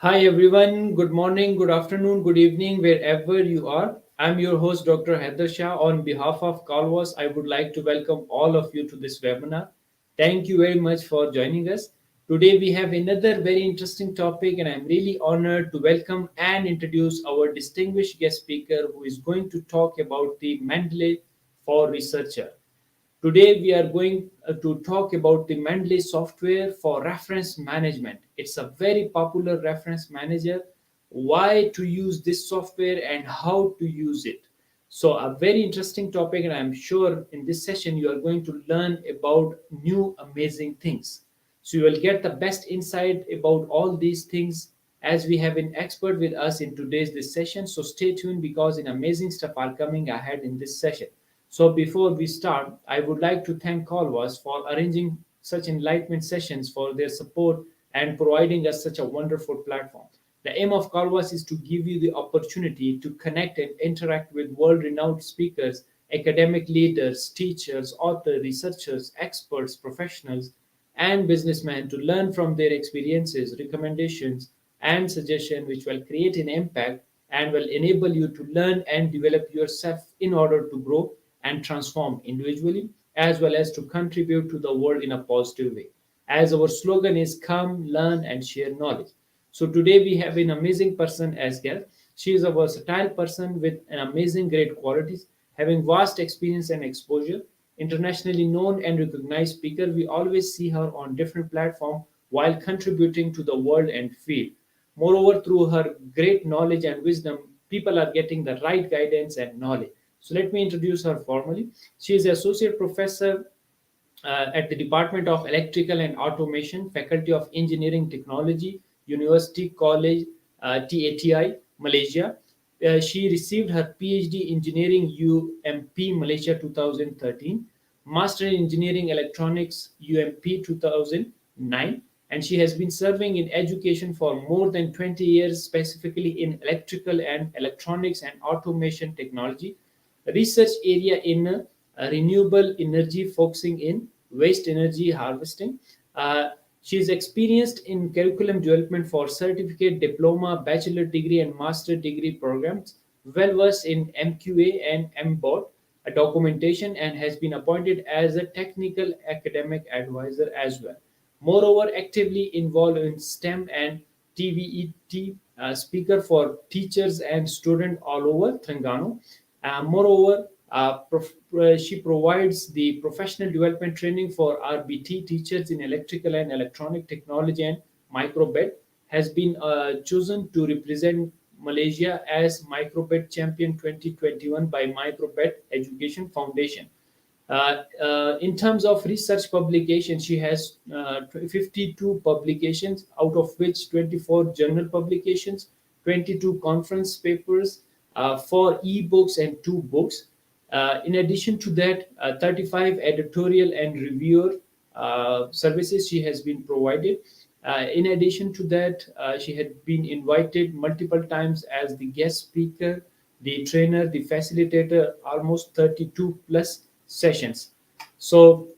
Hi everyone, good morning, good afternoon, good evening, wherever you are. I'm your host, Dr. Haider Shah. On behalf of Calvas, I would like to welcome all of you to this webinar. Thank you very much for joining us. Today we have another very interesting topic, and I'm really honored to welcome and introduce our distinguished guest speaker who is going to talk about the Mendeley for Researcher. Today, we are going to talk about the Mendeley software for reference management. It's a very popular reference manager. Why to use this software and how to use it. So, a very interesting topic, and I'm sure in this session you are going to learn about new amazing things. So, you will get the best insight about all these things as we have an expert with us in today's this session. So, stay tuned because an amazing stuff are coming ahead in this session. So before we start, I would like to thank Colvas for arranging such enlightenment sessions for their support and providing us such a wonderful platform. The aim of Colvas is to give you the opportunity to connect and interact with world-renowned speakers, academic leaders, teachers, authors, researchers, experts, professionals, and businessmen to learn from their experiences, recommendations, and suggestions which will create an impact and will enable you to learn and develop yourself in order to grow and transform individually as well as to contribute to the world in a positive way. As our slogan is come, learn, and share knowledge. So today we have an amazing person as guest. She is a versatile person with an amazing great qualities, having vast experience and exposure, internationally known and recognized speaker. We always see her on different platforms while contributing to the world and field. Moreover, through her great knowledge and wisdom, people are getting the right guidance and knowledge. So let me introduce her formally. She is associate professor at the Department of Electrical and Automation, Faculty of Engineering Technology, University College TATI, Malaysia. She received her PhD Engineering UMP Malaysia 2013, Master in Engineering Electronics UMP 2009, and she has been serving in education for more than 20 years, specifically in electrical and electronics and automation technology research area in renewable energy, focusing in waste energy harvesting. She is experienced in curriculum development for certificate, diploma, bachelor degree, and master degree programs, well versed in MQA and MBOT documentation, and has been appointed as a technical academic advisor as well. Moreover, actively involved in STEM and TVET speaker for teachers and students all over Terengganu. Moreover, she provides the professional development training for RBT teachers in electrical and electronic technology and microbit. Has been chosen to represent Malaysia as Microbit Champion 2021 by Microbit Education Foundation. In terms of research publication, she has 52 publications, out of which 24 journal publications, 22 conference papers, 4 ebooks, and 2 books. In addition to that, 35 editorial and reviewer services she has been provided. In addition to that, she had been invited multiple times as the guest speaker, the trainer, the facilitator, almost 32 plus sessions. So,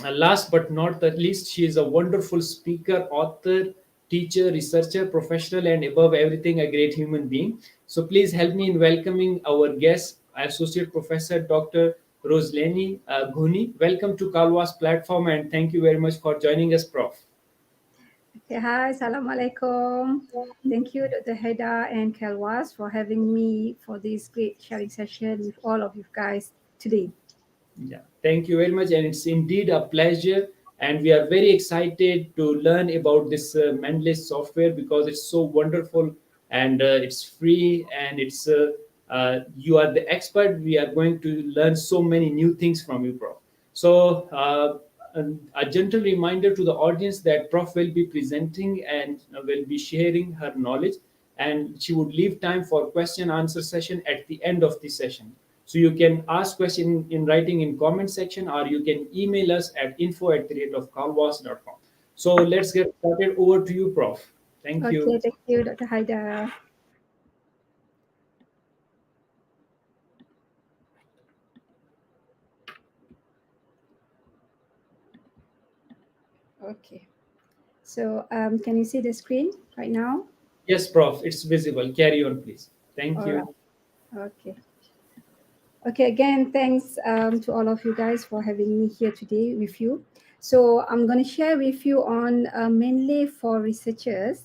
last but not the least, she is a wonderful speaker, author, teacher, researcher, professional, and above everything, a great human being. So, please help me in welcoming our guest, Associate Professor Dr. Ruzlaini Ghoni. Welcome to Kalwa's platform, and thank you very much for joining us, Prof. Okay, hi, Assalamualaikum. Thank you, Dr. Haider and Kelwas, for having me for this great sharing session with all of you guys today. Yeah, thank you very much. And it's indeed a pleasure. And we are very excited to learn about this Mendeley software because it's so wonderful and it's free and you are the expert. We are going to learn so many new things from you, Prof. So, a gentle reminder to the audience that Prof will be presenting and will be sharing her knowledge, and she would leave time for question answer session at the end of the session. So you can ask question in writing in comment section, or you can email us at info@calwas.com. So let's get started. Over to you, Prof. Thank you. Okay, thank you, Dr. Haider. Okay, So can you see the screen right now? Yes, Prof, it's visible. Carry on, please. Thank All right. you. Okay. Okay, again, thanks to all of you guys for having me here today with you. So I'm going to share with you on Mendeley for Researchers.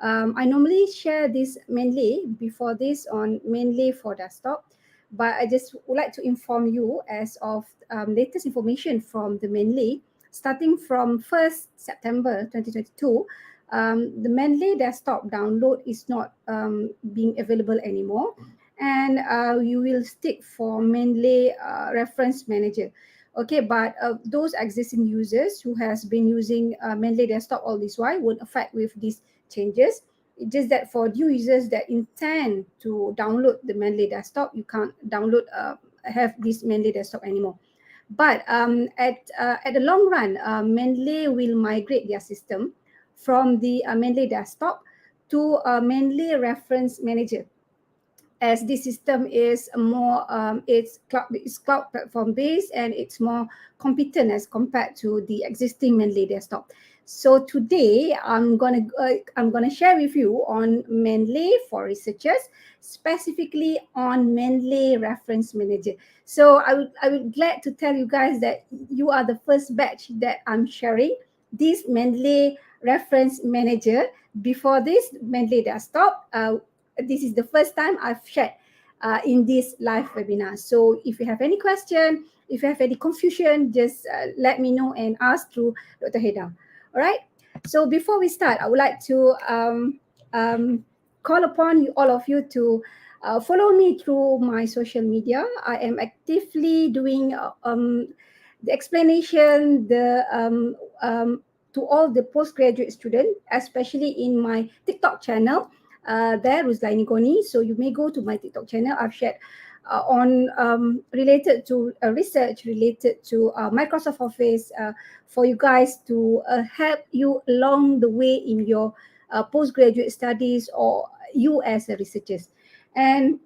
I normally share this mainly before this on Mendeley for Desktop, but I just would like to inform you as of latest information from the Mendeley, starting from 1st September 2022, the Mendeley Desktop download is not being available anymore, and you will stick for Mendeley Reference Manager. Okay, but those existing users who has been using Mendeley Desktop all this while won't affect with these changes. It's just that for new users that intend to download the Mendeley Desktop, you can't download have this Mendeley Desktop anymore. But at the long run, Mendeley will migrate their system from the Mendeley Desktop to Mendeley Reference Manager, as this system is more it's cloud platform based, and it's more competent as compared to the existing Mendeley desktop. So today I'm gonna share with you on Mendeley for Researchers, specifically on Mendeley Reference Manager. So I would glad to tell you guys that you are the first batch that I'm sharing this Mendeley Reference Manager. Before this Mendeley desktop, this is the first time I've shared in this live webinar. So if you have any question, if you have any confusion, just let me know and ask through Dr. Haider. All right. So before we start, I would like to call upon you, all of you, to follow me through my social media. I am actively doing the explanation, to all the postgraduate students, especially in my TikTok channel. There, Ruzlaini Ghoni. So you may go to my TikTok channel. I've shared on related to research related to Microsoft Office, for you guys to help you along the way in your postgraduate studies, or you as a researchers. And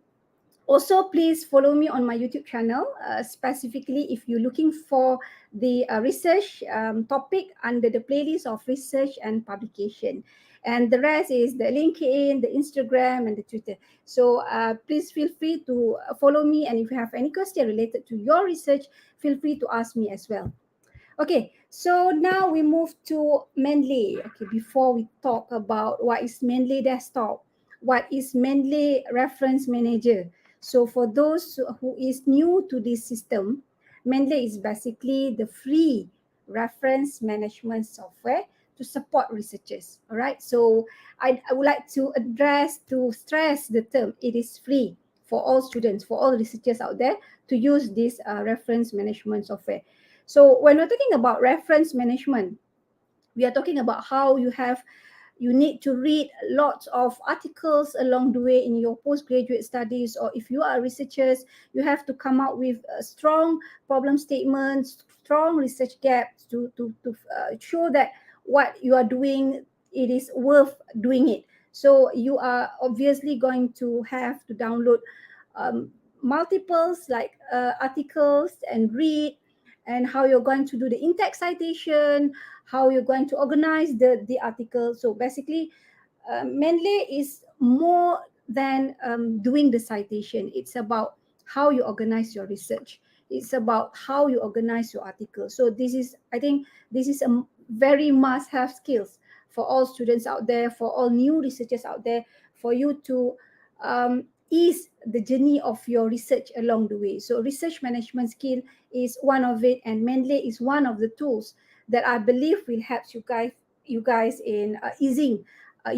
also, please follow me on my YouTube channel, specifically if you're looking for the research topic under the playlist of research and publication. And the rest is the LinkedIn, the Instagram, and the Twitter. So please feel free to follow me. And if you have any question related to your research, feel free to ask me as well. Okay, so now we move to Mendeley. Okay, before we talk about what is Mendeley Desktop, what is Mendeley Reference Manager. So for those who is new to this system, Mendeley is basically the free reference management software to support researchers. All right, so I would like to stress the term, it is free for all students, for all researchers out there to use this reference management software. So when we're talking about reference management, we are talking about how you need to read lots of articles along the way in your postgraduate studies, or if you are researchers, you have to come up with strong problem statements, strong research gaps to show that what you are doing, it is worth doing it. So you are obviously going to have to download multiples like articles and read, and how you're going to do the in-text citation, how you're going to organize the article. So basically, Mendeley is more than doing the citation. It's about how you organize your research. It's about how you organize your article. So this is, I think, this is a very must-have skills for all students out there, for all new researchers out there, for you to ease the journey of your research along the way. So research management skill is one of it, and Mendeley is one of the tools that I believe will help you guys in easing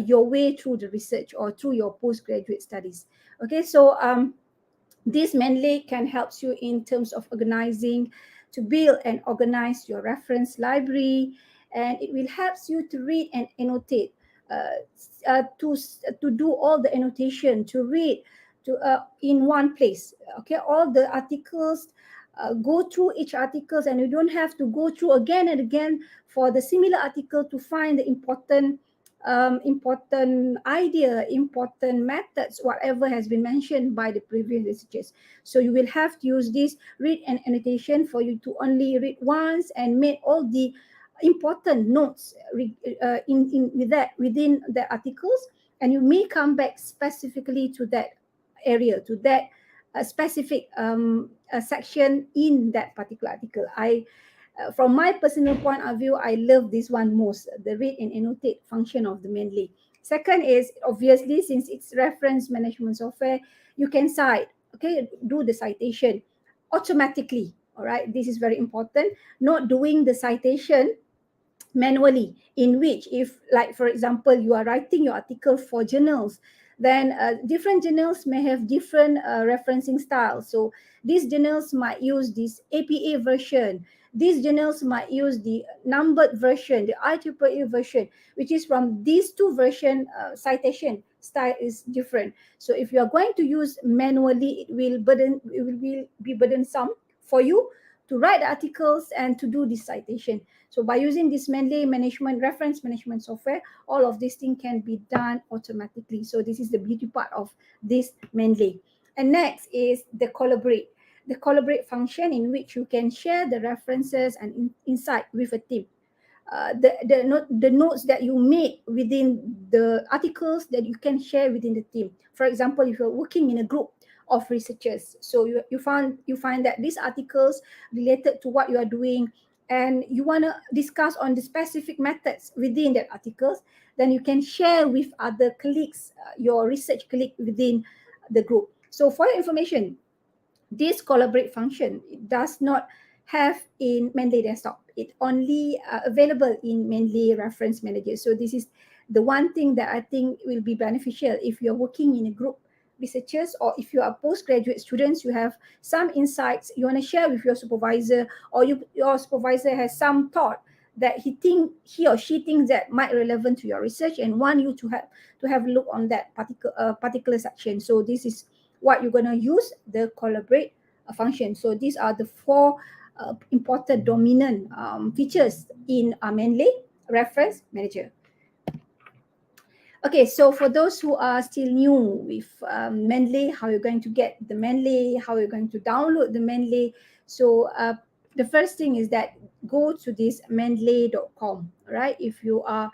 your way through the research or through your postgraduate studies. Okay, so this mainly can help you in terms of organizing, to build and organize your reference library, and it will help you to read and annotate, to do all the annotation, to read to in one place. Okay, all the articles, go through each articles, and you don't have to go through again and again for the similar article to find the important idea, important methods, whatever has been mentioned by the previous researchers. So you will have to use this read and annotation for you to only read once and make all the important notes in with that within the articles, and you may come back specifically to that area, to that specific section in that particular article. From my personal point of view, I love this one most, the read and annotate function of the Mendeley. Second is obviously, since it's reference management software, you can cite, okay, do the citation automatically. All right, this is very important. Not doing the citation manually, in which, if, like for example, you are writing your article for journals, then different journals may have different referencing styles. So these journals might use this APA version, these journals might use the numbered version, the IEEE version, which is from these two version. Citation style is different. So if you are going to use manually, it will be burdensome for you to write articles and to do this citation. So by using this Mendeley management, reference management software, all of these things can be done automatically. So this is the beauty part of this Mendeley. And next is the collaborate. The collaborate function, in which you can share the references and insight with a team. The notes that you make within the articles that you can share within the team. For example, if you're working in a group of researchers, so you find that these articles related to what you are doing, and you want to discuss on the specific methods within that articles, then you can share with other colleagues, your research colleague within the group. So for your information, this collaborate function, it does not have in Mendeley desktop. It only available in Mendeley reference manager. So this is the one thing that I think will be beneficial if you're working in a group researchers, or if you are postgraduate students, you have some insights you want to share with your supervisor, or your supervisor has some thought that he or she thinks that might relevant to your research and want you to have a look on that particular section. So this is what you're going to use the collaborate function. So these are the four important dominant features in Mendeley reference manager. Okay, so for those who are still new with Mendeley, how you're going to get the Mendeley, how you're going to download the Mendeley. So the first thing is that go to this mendeley.com, right? If you are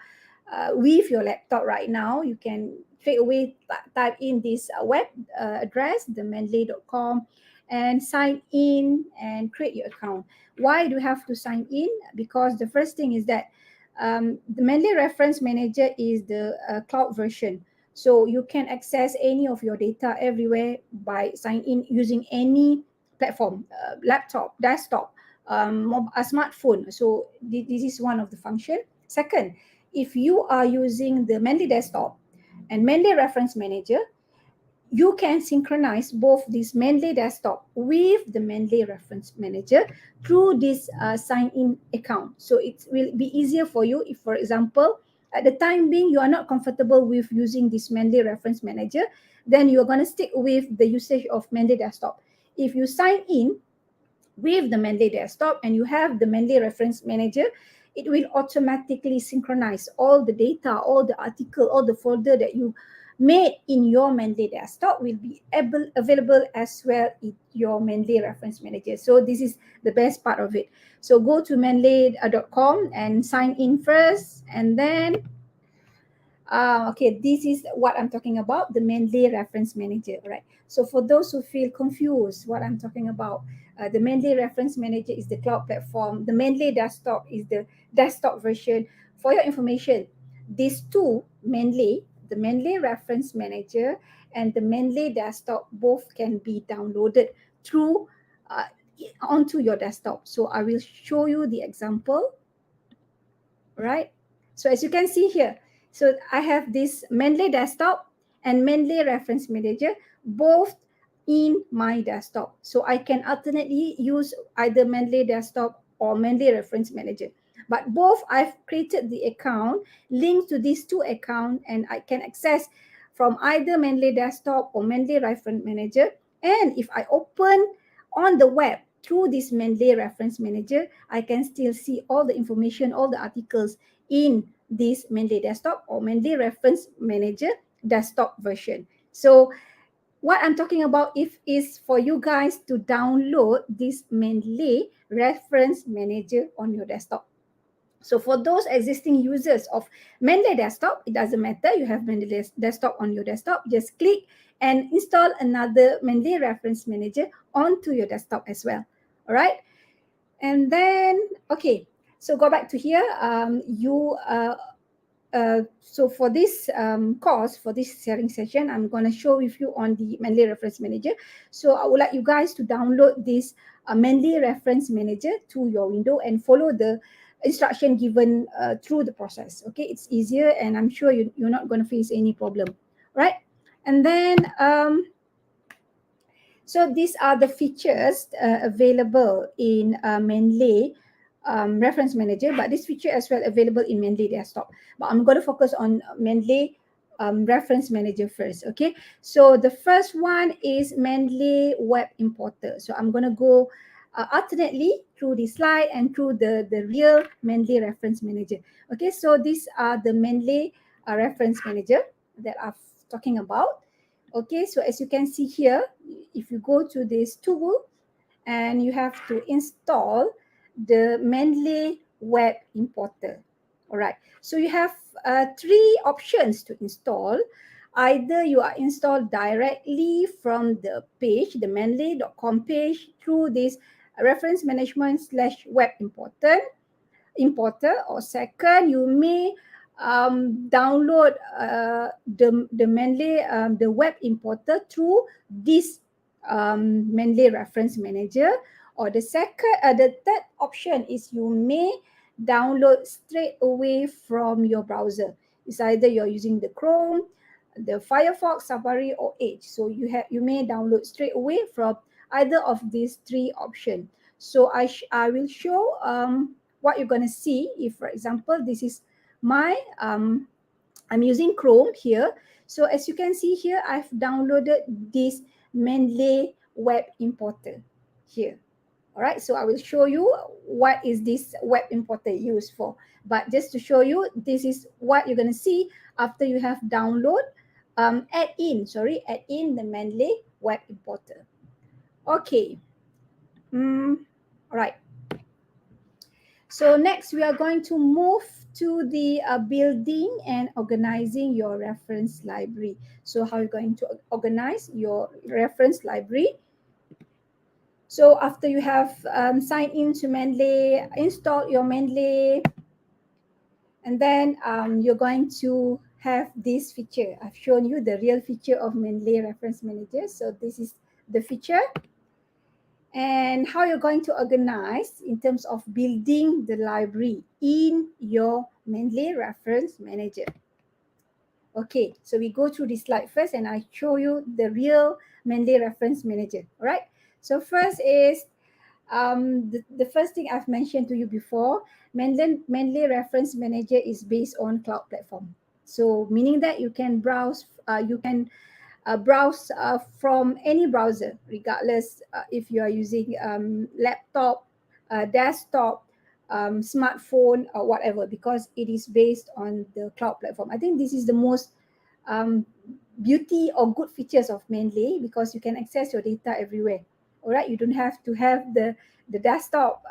with your laptop right now, you can straight away type in this web address, the mendeley.com, and sign in and create your account. Why do you have to sign in? Because the first thing is that the Mendeley Reference Manager is the cloud version. So you can access any of your data everywhere by sign in using any platform, laptop, desktop, a smartphone. So this is one of the function. Second, if you are using the Mendeley desktop and Mendeley Reference Manager, you can synchronize both this Mendeley desktop with the Mendeley Reference Manager through this sign-in account. So it will be easier for you if, for example, at the time being, you are not comfortable with using this Mendeley Reference Manager, then you're going to stick with the usage of Mendeley desktop. If you sign in with the Mendeley desktop and you have the Mendeley Reference Manager, it will automatically synchronize all the data, all the article, all the folder that you made in your Mendeley desktop will be available as well in your Mendeley Reference Manager. So this is the best part of it. So go to mendeley.com and sign in first, and then okay, this is what I'm talking about, the Mendeley Reference Manager, right? So for those who feel confused what I'm talking about, the Mendeley Reference Manager is the cloud platform. The Mendeley desktop is the desktop version. For your information, these two, Mendeley, the Mendeley Reference Manager and the Mendeley desktop, both can be downloaded through onto your desktop. So I will show you the example, right? So as you can see here, so I have this Mendeley desktop and Mendeley Reference Manager, both in my desktop. So I can alternately use either Mendeley desktop or Mendeley Reference Manager. But both, I've created the account, linked to these two accounts, and I can access from either Mendeley desktop or Mendeley Reference Manager. And if I open on the web through this Mendeley Reference Manager, I can still see all the information, all the articles in this Mendeley desktop or Mendeley Reference Manager desktop version. So what I'm talking about is for you guys to download this Mendeley Reference Manager on your desktop. So for those existing users of Mendeley desktop, it doesn't matter. You have Mendeley desktop on your desktop. Just click and install another Mendeley reference manager onto your desktop as well. All right. And then, okay. So go back to here. So for this course, for this sharing session, I'm going to show with you on the Mendeley Reference Manager. So I would like you guys to download this Mendeley Reference Manager to your window and follow the instruction given through the process. Okay, it's easier, and I'm sure you're not going to face any problem, right? And then, so these are the features available in Mendeley Reference Manager, but this feature as well available in Mendeley Desktop. But I'm going to focus on Mendeley Reference Manager first. Okay, so the first one is Mendeley Web Importer. So I'm going to go alternately through the slide and through the real Mendeley Reference Manager. Okay, so these are the Mendeley Reference Manager that I'm talking about. Okay, so as you can see here, if you go to this tool and you have to install the Mendeley Web Importer. All right, so you have three options to install. Either you are installed directly from the page, the mendeley.com page, through this reference management / web importer, or second, you may download the Mendeley the web importer through this Mendeley reference manager, or the third option is you may download straight away from your browser. It's either you're using the Chrome, the Firefox, Safari, or Edge. So you may download straight away from either of these three options. So I will show what you're going to see. If, for example, this is my I'm using Chrome here. So as you can see here, I've downloaded this Mendeley Web Importer here. All right, so I will show you what is this web importer used for. But just to show you, this is what you're going to see after you have add in the Mendeley Web Importer. Okay. All right. So next we are going to move to the building and organizing your reference library. So how you're going to organize your reference library. So after you have signed in to Mendeley, install your Mendeley, and then you're going to have this feature. I've shown you the real feature of Mendeley Reference Manager. So this is the feature. And how you're going to organize in terms of building the library in your Mendeley Reference Manager. Okay, so we go through this slide first and I show you the real Mendeley Reference Manager. All right, so first is the first thing I've mentioned to you before, Mendeley Reference Manager is based on cloud platform. So meaning that you can browse from any browser, regardless if you are using laptop, desktop, smartphone, or whatever, because it is based on the cloud platform. I think this is the most beauty or good features of Mendeley, because you can access your data everywhere. All right, you don't have to have the desktop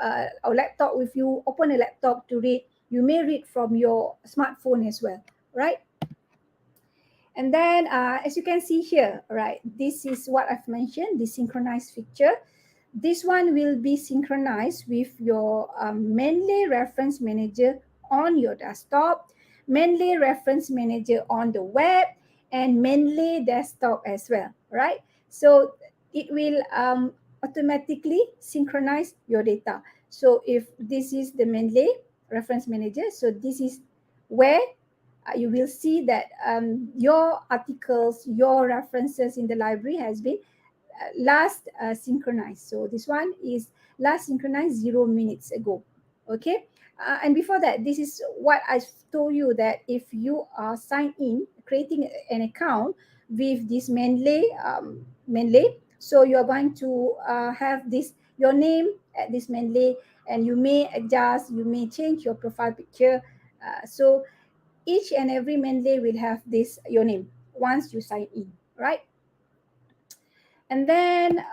or laptop with you. Open a laptop to read. You may read from your smartphone as well, right? And then as you can see here, right, this is what I've mentioned, the synchronize feature. This one will be synchronized with your Mendeley Reference Manager on your desktop, Mendeley Reference Manager on the web, and Mendeley Desktop as well, right? So it will automatically synchronize your data. So if this is the Mendeley Reference Manager, so this is where you will see that your articles, your references in the library has been last synchronized. So this one is last synchronized 0 minutes ago. Okay. And before that, this is what I told you, that if you are signed in, creating an account with this Mendeley, so you are going to have this your name at this Mendeley, and you may adjust, you may change your profile picture. So each and every Mendeley will have this your name once you sign in, right? And then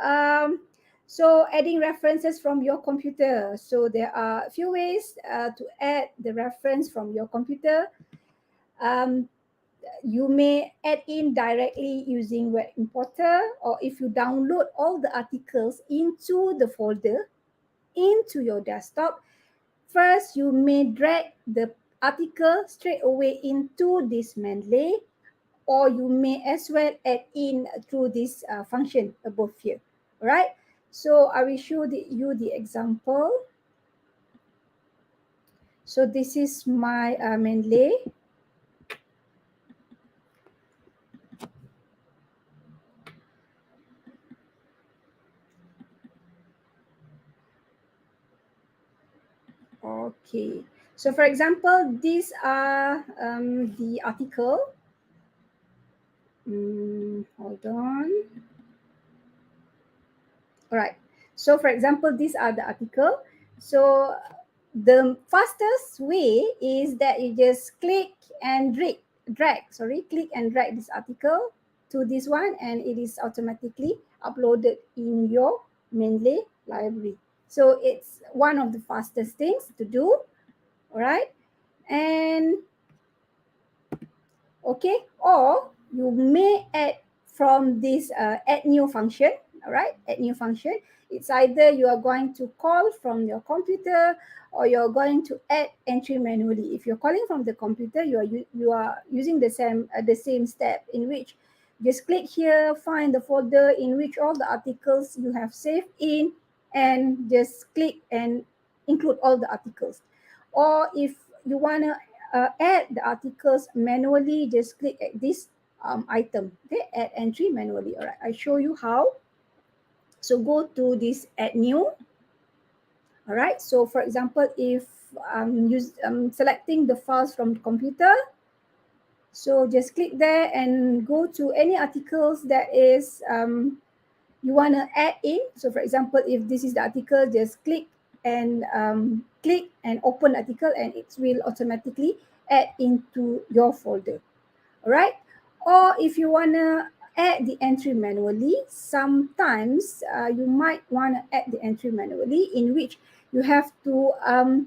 So adding references from your computer. So there are a few ways to add the reference from your computer. Um, you may add in directly using web importer, or if you download all the articles into the folder into your desktop, first you may drag the article straight away into this Mendeley, or you may as well add in through this function above here. All right, so I will show you the example. So this is my Mendeley. Okay, so for example, these are the article. Hold on. All right. So for example, these are the article. So the fastest way is that you just click and click and drag this article to this one, and it is automatically uploaded in your Mendeley library. So it's one of the fastest things to do. All right. And okay, or you may add from this add new function. All right, add new function. It's either you are going to call from your computer, or you're going to add entry manually. If you're calling from the computer, you are using the same step, in which just click here, find the folder in which all the articles you have saved in, and just click and include all the articles. Or if you want to add the articles manually, just click at this item. Okay, add entry manually. All right, I show you how. So go to this add new. All right, so for example, if selecting the files from the computer, so just click there and go to any articles that is you want to add in. So for example, if this is the article, just click and open article, and it will automatically add into your folder. All right. Or if you want to add the entry manually, sometimes you might want to add the entry manually, in which you have to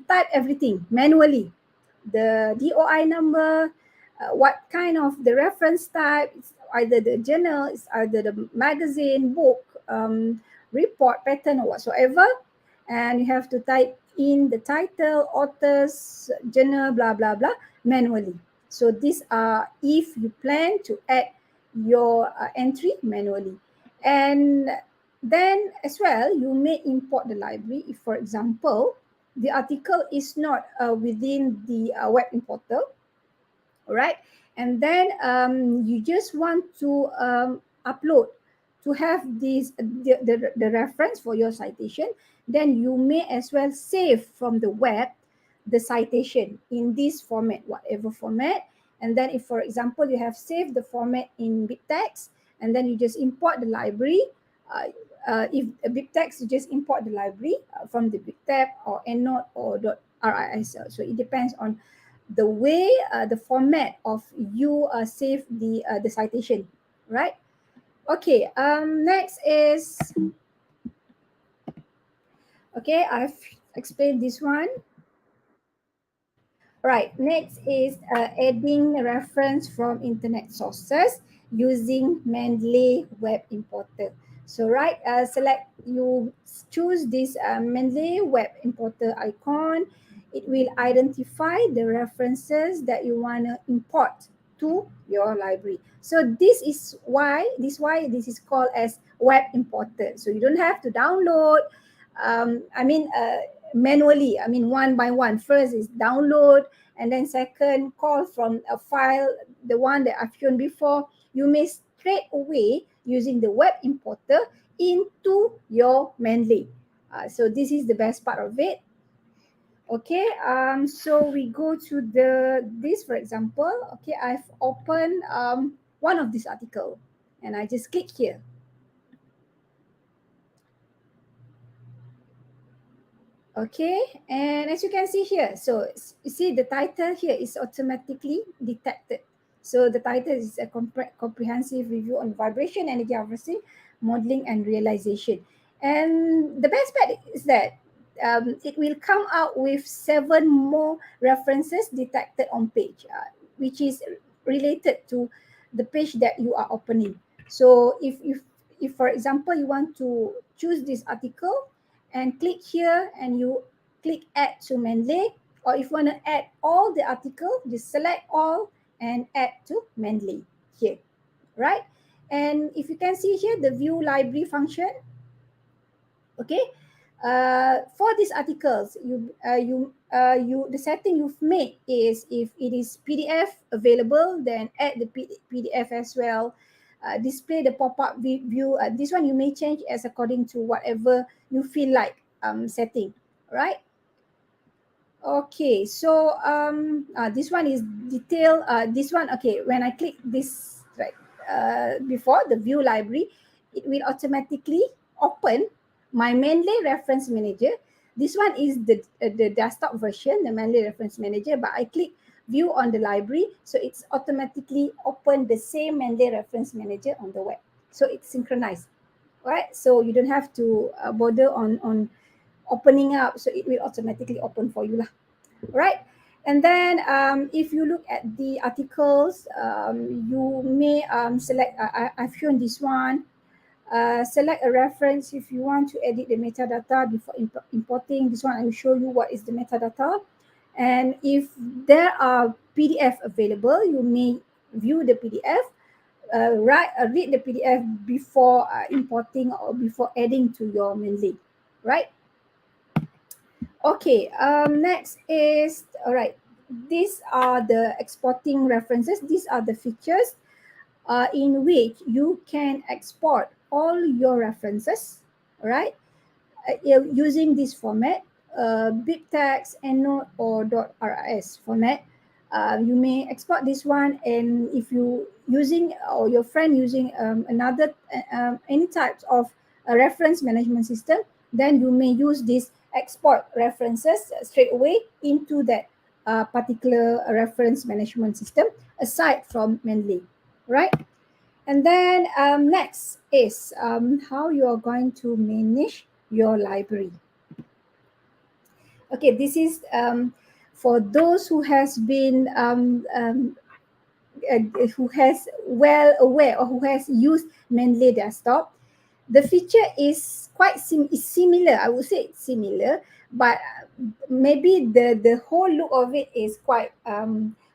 type everything manually. The DOI number, what kind of the reference type, it's either the journal, it's either the magazine, book, report, pattern, or whatsoever. And you have to type in the title, authors, journal, blah, blah, blah, manually. So these are if you plan to add your entry manually. And then as well, you may import the library if, for example, the article is not within the web importer. All right. And then you just want to upload to have the reference for your citation, then you may as well save from the web the citation in this format, whatever format. And then if, for example, you have saved the format in BibTeX, and then you just import the library. If a BibTeX, you just import the library from the BibTeX or EndNote or .ris. So it depends on the way, the format of you save the citation, right? Okay, next is, okay, I've explained this one. Right, next is adding reference from internet sources using Mendeley Web Importer. So right, select, you choose this Mendeley Web Importer icon. It will identify the references that you want to import to your library. So this is called as Web Importer. So you don't have to download, manually, one by one. First is download, and then second, call from a file, the one that I've shown before. You may straight away using the web importer into your Mendeley. So this is the best part of it. Okay, so we go to this, for example. Okay, I've opened one of this article, and I just click here. Okay, and as you can see here, so you see the title here is automatically detected. So the title is a comprehensive review on vibration, energy harvesting, modeling, and realization. And the best part is that it will come out with 7 more references detected on page, which is related to the page that you are opening. So if for example you want to choose this article and click here and you click add to Mendeley, or if you want to add all the article, just select all and add to Mendeley here, right? And if you can see here the view library function, okay, for these articles you the setting you've made is if it is PDF available, then add the PDF as well. Display the pop-up view, this one you may change as according to whatever you feel like setting, right? Okay, so this one is detail. This one, okay, when I click this, right, before the view library, it will automatically open my Mendeley Reference Manager. This one is the desktop version, the Mendeley Reference Manager, but I click view on the library, so it's automatically open the same Mendeley Reference Manager on the web. So it's synchronized, right? So you don't have to bother on opening up, so it will automatically open for you lah, right? And then if you look at the articles, you may select, I've shown this one, select a reference if you want to edit the metadata before importing. This one I will show you what is the metadata. And if there are PDF available, you may view the PDF, read the PDF before importing or before adding to your Mendeley, right? Okay, next is, all right, these are the exporting references. These are the features in which you can export all your references, all right, using this format, BibTeX, EndNote, or .rs format. You may export this one, and if you using or your friend using another any types of a reference management system, then you may use this export references straight away into that particular reference management system aside from Mendeley, right? And then next is how you are going to manage your library. Okay, this is for those who has been who has well aware or who has used Mendeley desktop. The feature is quite similar. I would say it's similar, but maybe the whole look of it is quite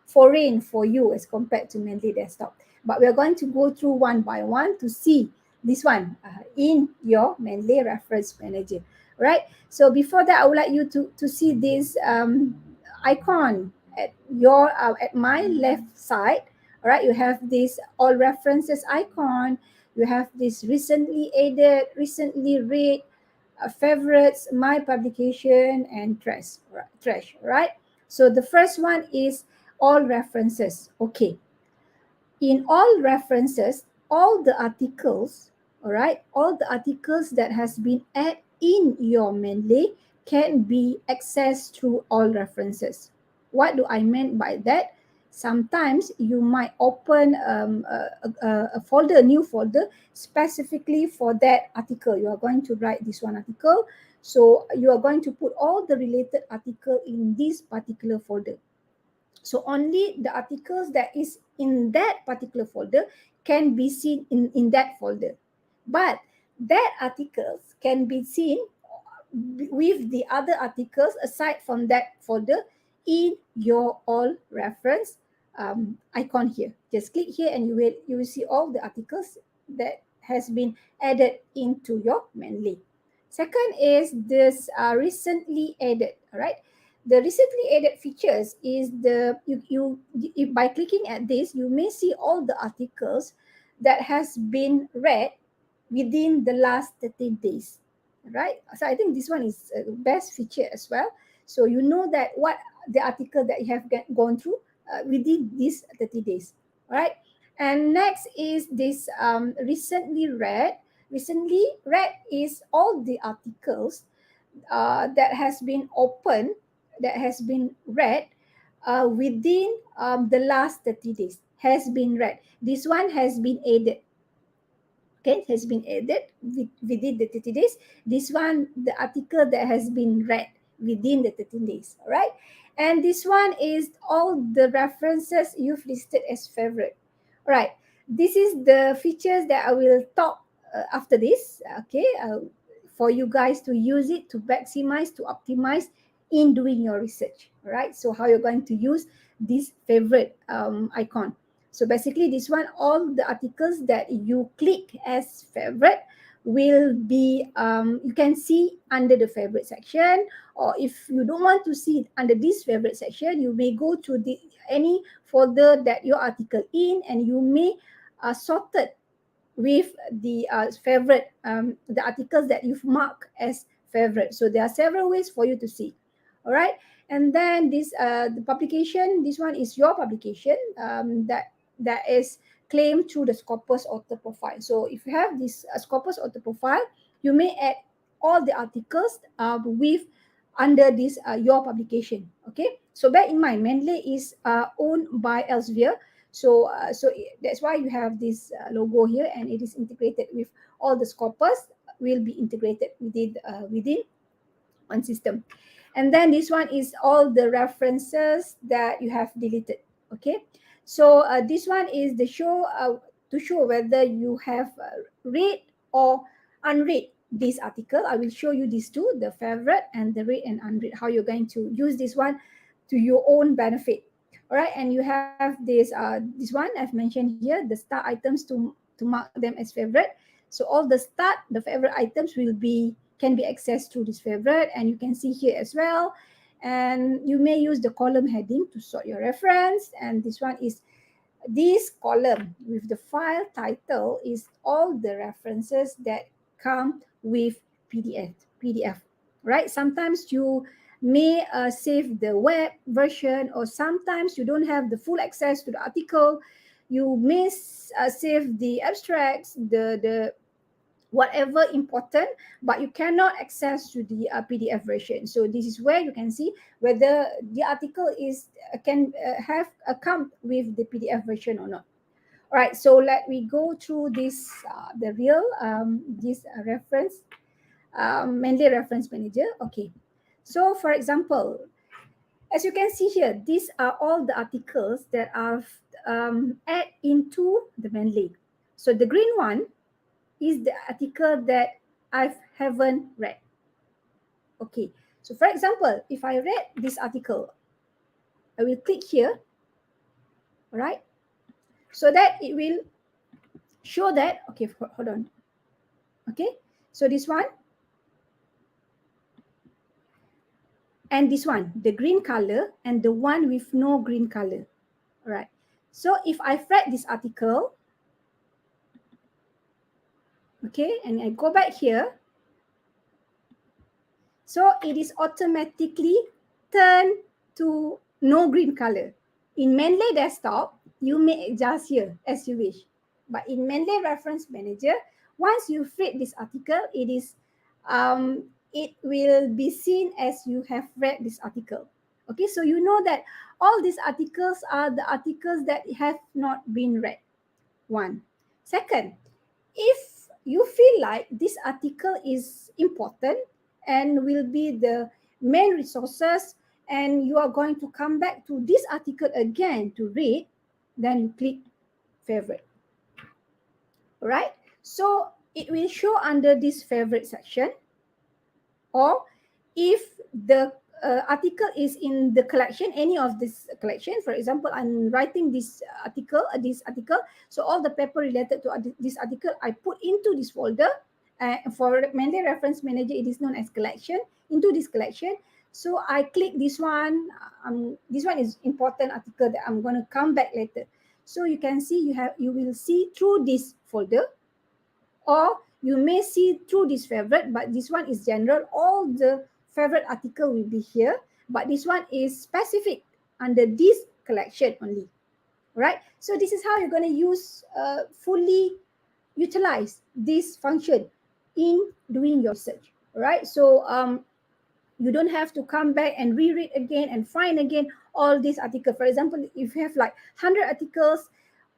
foreign for you as compared to Mendeley desktop. But we are going to go through one by one to see this one in your Mendeley reference manager, right? So before that, I would like you to see this icon at your at my left side. All right, you have this all references icon. You have this recently added, recently read, favorites, my publication, and trash, right? So the first one is all references. Okay, in all references, all the articles, all right, all the articles that has been added in your Mendeley can be accessed through all references. What do I mean by that? Sometimes you might open a folder, a new folder, specifically for that article. You are going to write this one article. So you are going to put all the related article in this particular folder. So only the articles that is in that particular folder can be seen in that folder. But that articles can be seen with the other articles aside from that folder in your all reference icon here. Just click here and you will see all the articles that has been added into your Mendeley. Second is this recently added, all right? The recently added features is if by clicking at this, you may see all the articles that has been read within the last 30 days, right? So I think this one is a best feature as well. So you know that what the article that you have gone through within these 30 days, right? And next is this recently read. Recently read is all the articles that has been opened, that has been read within the last 30 days, has been read. This one has been added. Okay, has been added within the 30 days. This one, the article that has been read within the 13 days. All right. And this one is all the references you've listed as favorite. All right. This is the features that I will talk after this. Okay. For you guys to use it to maximize, to optimize in doing your research. All right. So how you're going to use this favorite icon. So basically, this one, all the articles that you click as favorite will be, you can see under the favorite section, or if you don't want to see it under this favorite section, you may go to the any folder that your article in, and you may sort it with the favorite, the articles that you've marked as favorite. So there are several ways for you to see. All right. And then this the publication, this one is your publication that is claimed through the Scopus author profile. So if you have this Scopus author profile, you may add all the articles with under this your publication. Okay. So bear in mind, Mendeley is owned by Elsevier. That's why you have this logo here, and it is integrated with all the Scopus will be integrated within one system. And then this one is all the references that you have deleted. Okay. So this one is the show to show whether you have read or unread this article. I will show you these two, the favorite and the read and unread, how you're going to use this one to your own benefit. All right. And you have this one I've mentioned here, the start items to mark them as favorite. So all the favorite items can be accessed through this favorite, and you can see here as well. And you may use the column heading to sort your reference. And this one is this column with the file title is all the references that come with PDF, right? Sometimes you may save the web version, or sometimes you don't have the full access to the article. You may save the abstracts, the whatever important, but you cannot access to the PDF version. So this is where you can see whether the article is can have a come with the PDF version or not. All right, so let me go through this the real this reference Mendeley reference manager. Okay, so for example, as you can see here, these are all the articles that are add into the Mendeley. So the green one is the article that I haven't read. Okay, so for example, if I read this article, I will click here, all right, so that it will show that, okay, hold on. Okay, so this one and this one, the green color and the one with no green color, all right. So if I've read this article, okay, and I go back here, so it is automatically turned to no green color. In Mendeley Desktop, you may adjust here as you wish. But in Mendeley Reference Manager, once you've read this article, it will be seen as you have read this article. Okay, so you know that all these articles are the articles that have not been read. One. Second, if you feel like this article is important and will be the main resources, and you are going to come back to this article again to read, then you click favorite. All right, so it will show under this favorite section. Or if the article is in the collection, any of this collection, for example, I'm writing this article, so all the paper related to this article I put into this folder. For Mendeley Reference Manager, it is known as collection, into this collection. So I click this one. This one is important article that I'm going to come back later. So you can see you will see through this folder, or you may see through this favorite, but this one is general. All the favorite article will be here, but this one is specific under this collection only. Right? So this is how you're going to use fully utilize this function in doing your search. Right? So you don't have to come back and reread again and find again all these articles. For example, if you have like 100 articles,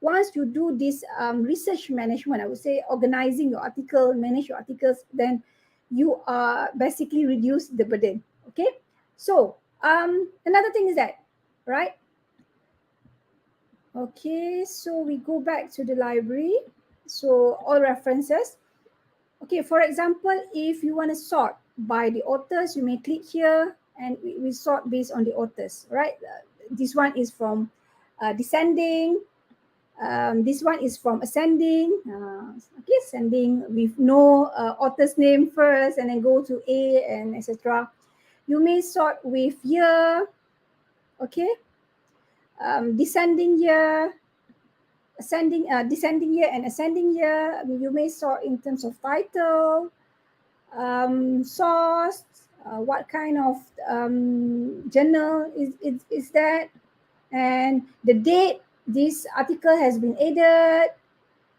once you do this research management, I would say organizing your article, manage your articles, then you are basically reduce the burden. Okay, so another thing is that, right? Okay, so we go back to the library. So all references. Okay, for example, if you want to sort by the authors, you may click here and we sort based on the authors, right? This one is from descending. This one is from ascending. Okay, ascending with no author's name first and then go to A and etc. You may sort with year. Okay, descending year, descending year and ascending year. I mean, you may sort in terms of title, source, what kind of journal is that, and the date this article has been added,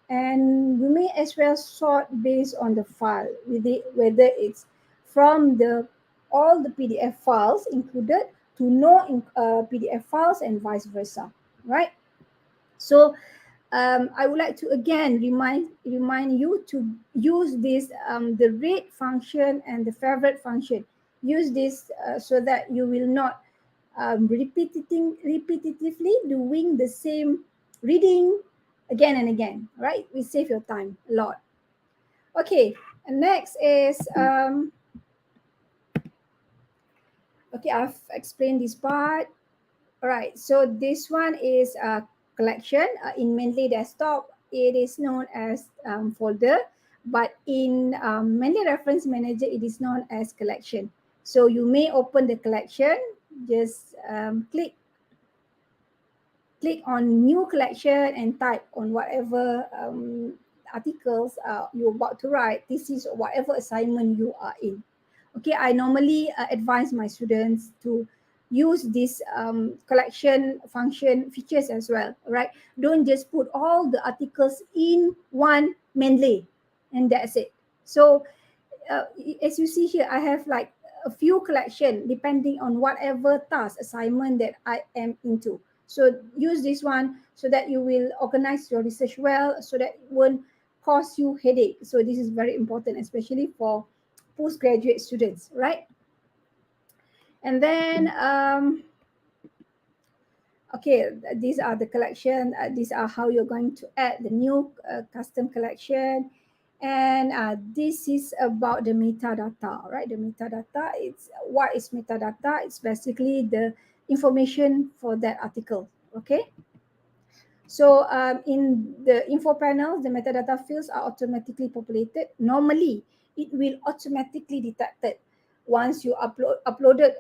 and you may as well sort based on the file, with it, whether it's from the all the PDF files included to no PDF files and vice versa, right? So I would like to again remind you to use this the rate function and the favorite function. Use this so that you will not repetitively doing the same reading again and again. Right? We save your time a lot. Okay. And next is okay. I've explained this part. All right, so this one is a collection. In Mendeley Desktop, it is known as folder, but in Mendeley Reference Manager, it is known as collection. So you may open the collection, just click on new collection and type on whatever articles you're about to write, thesis or whatever assignment you are in. Okay, I normally advise my students to use this collection function features as well, right? Don't just put all the articles in one Mendeley and that's it. So uh, as you see here, I have like a few collection depending on whatever task assignment that I am into. So use this one so that you will organize your research well, so that it won't cause you headache. So this is very important, especially for postgraduate students, right? And then okay, these are the collection. These are how you're going to add the new custom collection. And this is about the metadata, right? The metadata, it's what is metadata? It's basically the information for that article, okay? So in the info panel, the metadata fields are automatically populated. Normally, it will automatically detected once you uploaded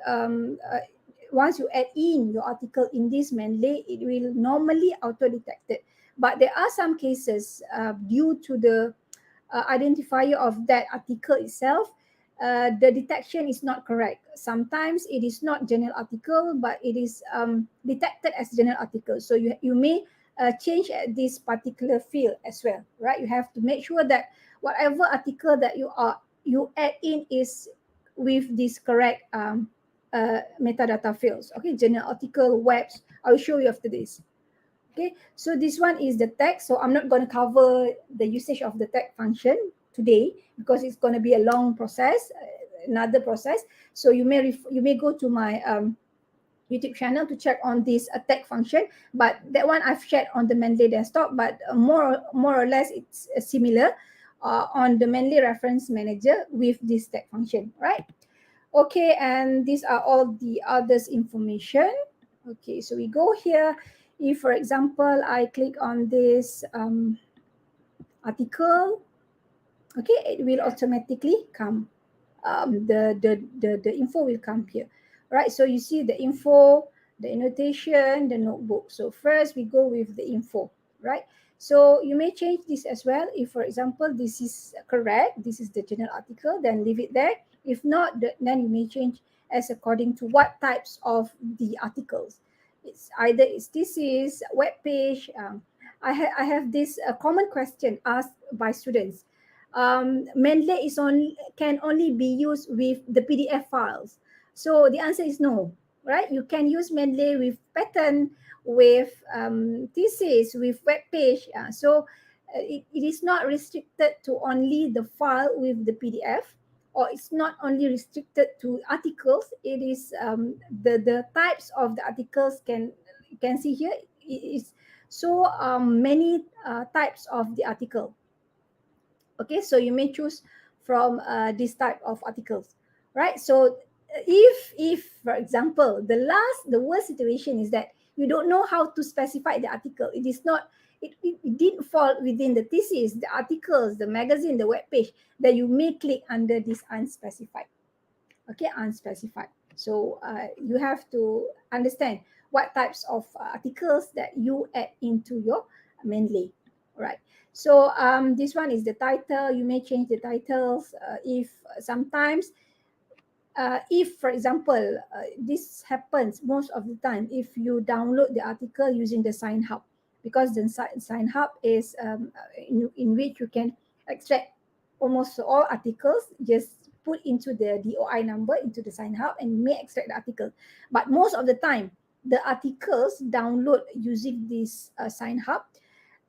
once you add in your article in this Mendeley, it will normally auto detected. But there are some cases due to the identifier of that article itself, the detection is not correct. Sometimes it is not journal article, but it is detected as journal article. So you may change at this particular field as well, right? You have to make sure that whatever article that you add in is with this correct metadata fields. Okay, journal article, webs. I'll show you after this. Okay, so this one is the tag. So I'm not going to cover the usage of the tag function today because it's going to be a long process, another process. So you may go to my YouTube channel to check on this tag function. But that one I've shared on the Mendeley desktop. But more or less it's similar on the Mendeley Reference Manager with this tag function, right? Okay, and these are all the others information. Okay, so we go here. If, for example, I click on this article, okay, it will automatically come. The info will come here, right? So you see the info, the annotation, the notebook. So first we go with the info, right? So you may change this as well. If, for example, this is correct, this is the journal article, then leave it there. If not, then you may change as according to what types of the articles. It's either it's thesis, web page. I have this common question asked by students. Mendeley can only be used with the PDF files. So the answer is no, right? You can use Mendeley with pattern with thesis, with web page. It is not restricted to only the file with the PDF, or it's not only restricted to articles. It is the types of the articles you can see here. It is so many types of the article. Okay, so you may choose from this type of articles, right? So if for example, the worst situation is that you don't know how to specify the article. It is not, it didn't fall within the thesis, the articles, the magazine, the web page, that you may click under this unspecified. Okay, unspecified. So you have to understand what types of articles that you add into your Mendeley. Right. So this one is the title. You may change the titles if sometimes, if for example, this happens most of the time if you download the article using the Sign Hub, because the Sign Hub is in which you can extract almost all articles, just put into the DOI number into the Sign Hub, and you may extract the article. But most of the time, the articles download using this Sign Hub,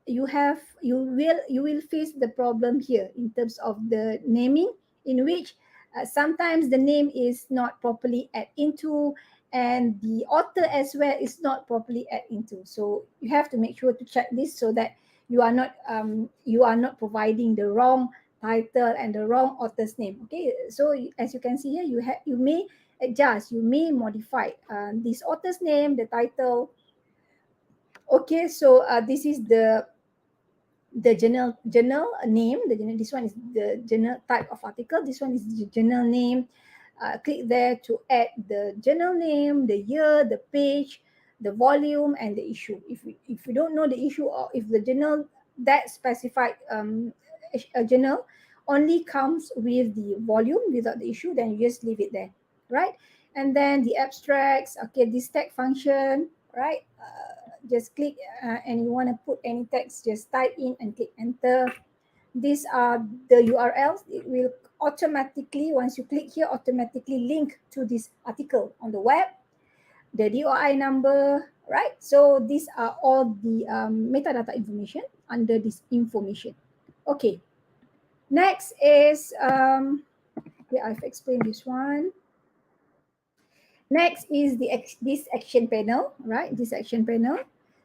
you will face the problem here in terms of the naming, in which sometimes the name is not properly add into, and the author as well is not properly add into. So you have to make sure to check this, so that you are not providing the wrong title and the wrong author's name. Okay, so as you can see here, you may adjust, you may modify this author's name, the title. Okay, so this is the journal name. This one is the journal type of article. This one is the journal name. Click there to add the journal name, the year, the page, the volume, and the issue. If you don't know the issue, or if the journal, that specified a journal only comes with the volume without the issue, then you just leave it there, right? And then the abstracts. Okay, this tag function, right? Just click and you want to put any text, just type in and click enter. These are the URLs. It will automatically, once you click here, automatically link to this article on the web, the DOI number, right? So these are all the metadata information under this information. Okay, next is, yeah, I've explained this one. Next is this action panel, right? This action panel.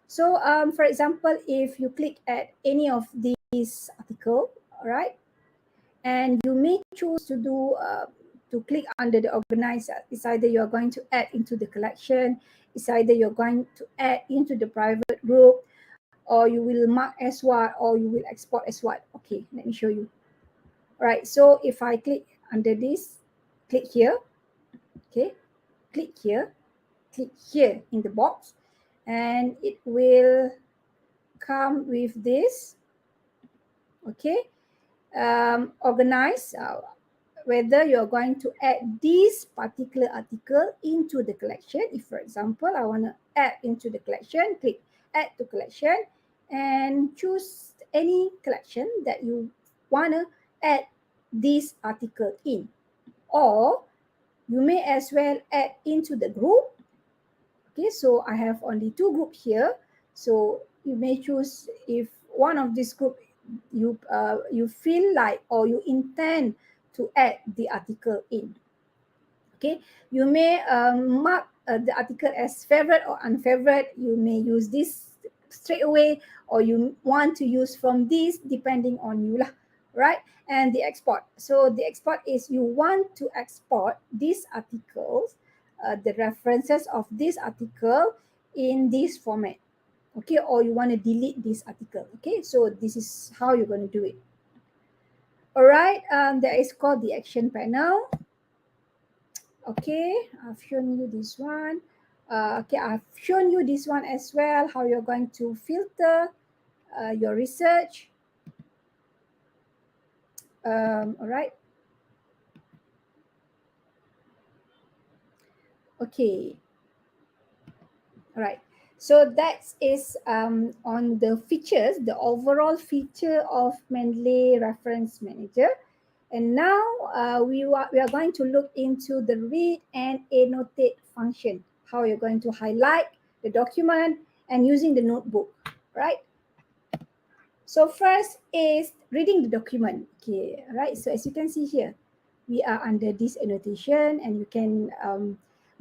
So for example, if you click at any of these article, all right, and you may choose to do to click under the organize. It's either you're going to add into the collection, it's either you're going to add into the private group, or you will mark as what, or you will export as what. Okay, let me show you. All right, so if I click under this, click here, okay, click here in the box, and it will come with this. Okay, organize, whether you're going to add this particular article into the collection. If for example I want to add into the collection, click add to collection and choose any collection that you want to add this article in, or you may as well add into the group. Okay, so I have only two groups here, so you may choose if one of this group you feel like, or you intend to add the article in. Okay, you may mark the article as favorite or unfavorite. You may use this straight away, or you want to use from this, depending on you lah, right? And the export. So the export is you want to export these articles, the references of this article in this format. Okay, or you want to delete this article. Okay, so this is how you're going to do it. All right, that is called the action panel. Okay, I've shown you this one. Okay, I've shown you this one as well, how you're going to filter your research. All right. Okay. All right. So that is on the features, the overall feature of Mendeley Reference Manager. And now we are going to look into the read and annotate function, how you're going to highlight the document and using the notebook, right? So first is reading the document. Okay, right. So as you can see here, we are under this annotation, and you can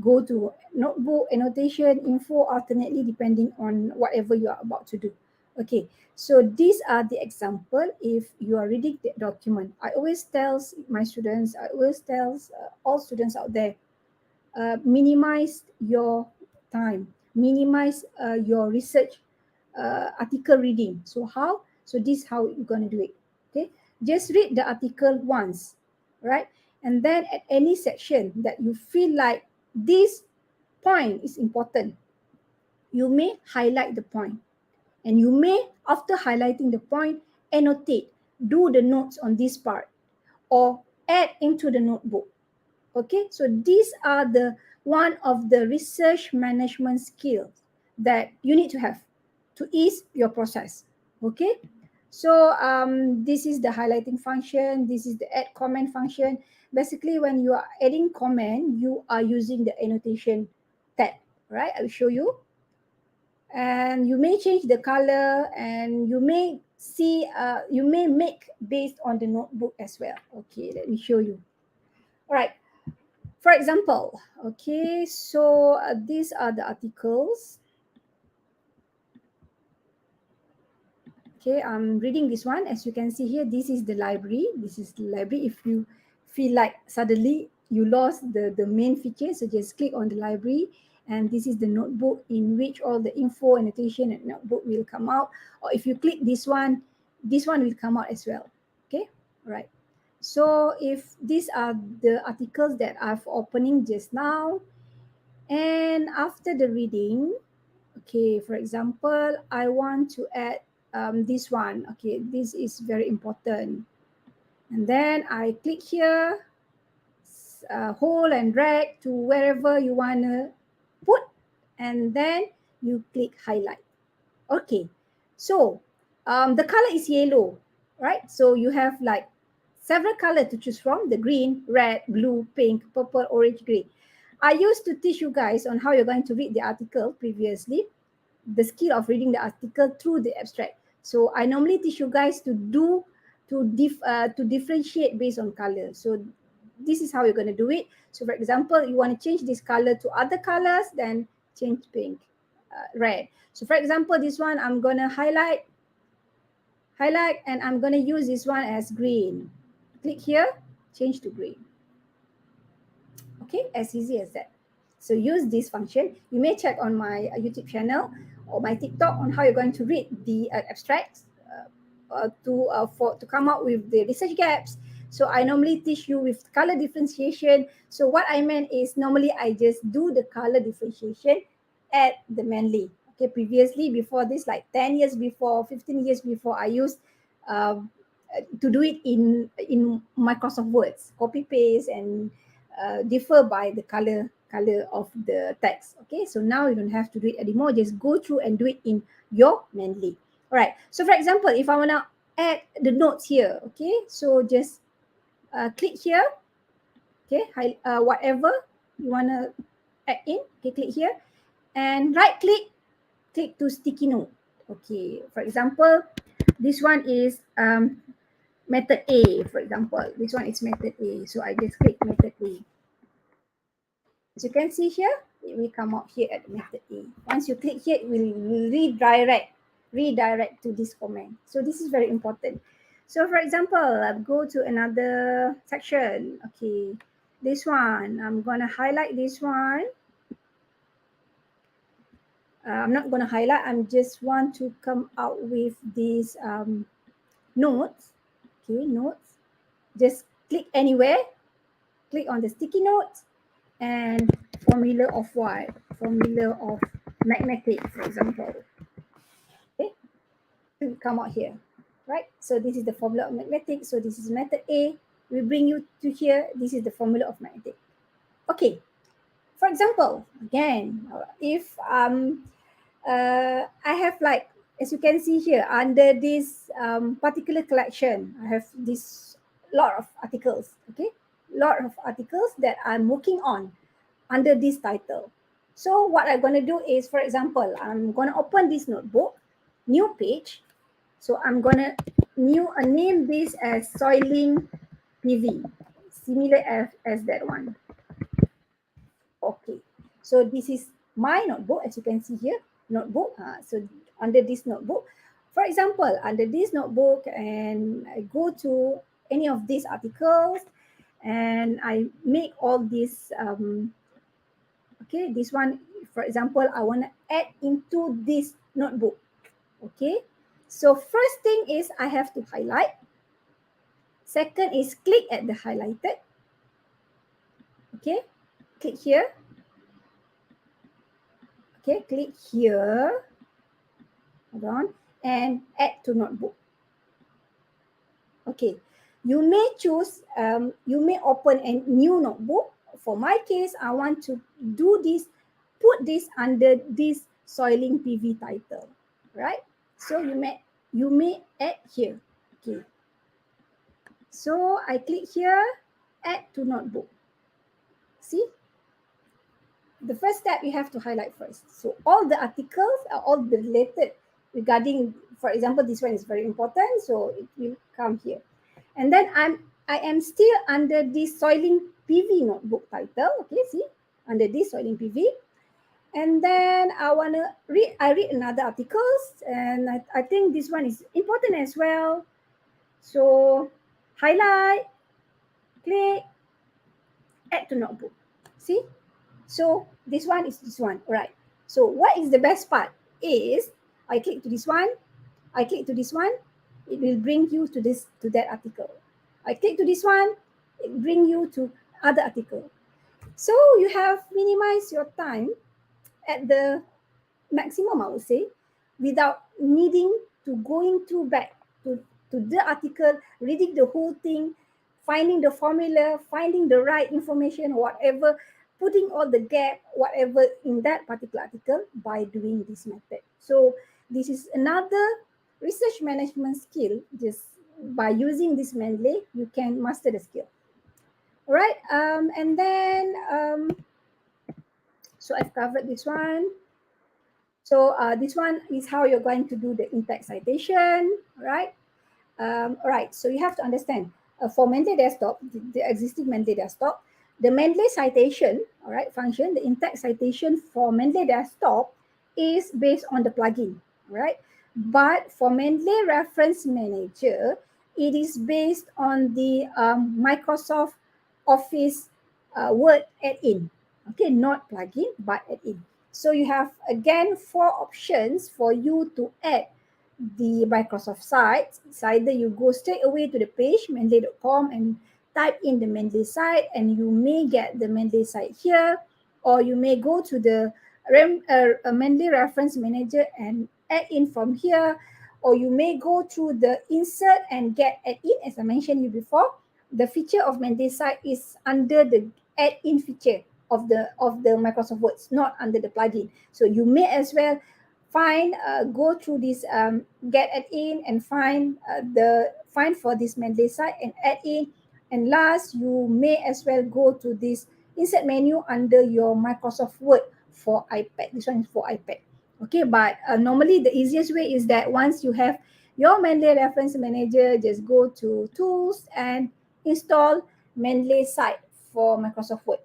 go to notebook, annotation, info, alternately depending on whatever you are about to do. Okay, so these are the example if you are reading the document. I always tells my students, I always tells all students out there, minimize your time, minimize your research article reading. So how? So this how you're going to do it. Okay, just read the article once, right? And then at any section that you feel like this point is important, you may highlight the point, and you may, after highlighting the point, annotate, do the notes on this part, or add into the notebook. Okay, so these are the one of the research management skills that you need to have to ease your process. Okay, so this is the highlighting function, this is the add comment function. Basically, when you are adding comment, you are using the annotation tab, right? I will show you. And you may change the color, and you may see, you may make based on the notebook as well. Okay, let me show you. All right. For example, okay, so these are the articles. Okay, I'm reading this one. As you can see here, this is the library. This is the library. If you feel like suddenly you lost the main feature, so just click on the library. And this is the notebook in which all the info, annotation, and notebook will come out. Or if you click this one will come out as well. Okay, all right. So if these are the articles that I've opening just now, and after the reading, okay, for example, I want to add this one. Okay, this is very important. And then I click here, hold and drag to wherever you want to put, and then you click highlight. Okay, so the color is yellow, right? So you have like several colors to choose from: the green, red, blue, pink, purple, orange, green. I used to teach you guys on how you're going to read the article previously, the skill of reading the article through the abstract. So I normally teach you guys to do to differentiate based on color. So this is how you're going to do it. So for example, you want to change this color to other colors, then change pink, red. So for example, this one I'm going to highlight, and I'm going to use this one as green. Click here, change to green. Okay, as easy as that. So use this function. You may check on my YouTube channel or my TikTok on how you're going to read the abstracts to come up with the research gaps. So I normally teach you with color differentiation. So what I meant is normally I just do the color differentiation at the Mendeley. Okay, previously before this, like 10 years before, 15 years before, I used to do it in Microsoft Words, copy paste and differ by the color of the text. Okay, so now you don't have to do it anymore. Just go through and do it in your Mendeley. All right. So for example, if I want to add the notes here, okay, so just click here. Okay, whatever you want to add in. Okay, click here and right click, click to sticky note. Okay, for example, this one is method A. For example, this one is method A. So I just click method A. As you can see here, it will come out here at method A. Once you click here, it will redirect to this comment. So this is very important. So for example, I'll go to another section. Okay, this one, I'm going to highlight this one. I'm not going to highlight, I'm just want to come out with these notes. Okay, notes. Just click anywhere, click on the sticky notes, and formula of what? Formula of magnetic, for example. Okay, it will come out here, right? So this is the formula of magnetic. So this is method A. We bring you to here. This is the formula of magnetic. Okay. For example, again, if I have like, as you can see here, under this particular collection, I have this lot of articles. Okay, lot of articles that I'm working on under this title. So what I'm going to do is, for example, I'm going to open this notebook, new page. So I'm going to name this as soiling PV, similar as that one. Okay. So this is my notebook, as you can see here, notebook. So under this notebook, for example, under this notebook, and I go to any of these articles, and I make all this. Okay, this one, for example, I want to add into this notebook. Okay. So first thing is I have to highlight. Second is click at the highlighted. Okay. Click here. Okay, click here. Hold on. And add to notebook. Okay. You may choose, you may open a new notebook. For my case, I want to do this, put this under this soiling PV title, right? So you may add here. Okay. So I click here, add to notebook. See? The first step you have to highlight first. So all the articles are all related regarding, for example, this one is very important, so it will come here. And then I am still under this soiling PV notebook title. Okay, see, under this soiling PV. And then I read another articles, and I think this one is important as well. So highlight, click, add to notebook. See? So this one is this one. All right. So what is the best part is I click to this one, I click to this one, it will bring you to that article. I click to this one, it bring you to other article. So you have minimized your time at the maximum, I would say, without needing to going through back to the article, reading the whole thing, finding the formula, finding the right information, whatever, putting all the gap, whatever in that particular article by doing this method. So this is another research management skill. Just by using this Mendeley, you can master the skill. All right, and then so I've covered this one. So this one is how you're going to do the in-text citation, right? All right, so you have to understand for Mendeley desktop, the existing Mendeley desktop, the Mendeley citation, all right, function, the in-text citation for Mendeley desktop is based on the plugin, right? But for Mendeley Reference Manager, it is based on the Microsoft Office Word add-in, okay, not plugin, but add-in. So you have again 4 options for you to add the Microsoft site. It's either you go straight away to the page, mendeley.com, and type in the Mendeley site, and you may get the Mendeley site here, or you may go to the Mendeley Reference Manager and add in from here, or you may go through the insert and get add in. As I mentioned you before, the feature of Mendeley site is under the add in feature of the Microsoft Words, not under the plugin. So you may as well go through this get add in and find for this Mendeley site and add in. And last, you may as well go to this insert menu under your Microsoft Word for iPad. This one is for iPad. Okay, but normally the easiest way is that once you have your Mendeley Reference Manager, just go to Tools and install Mendeley site for Microsoft Word.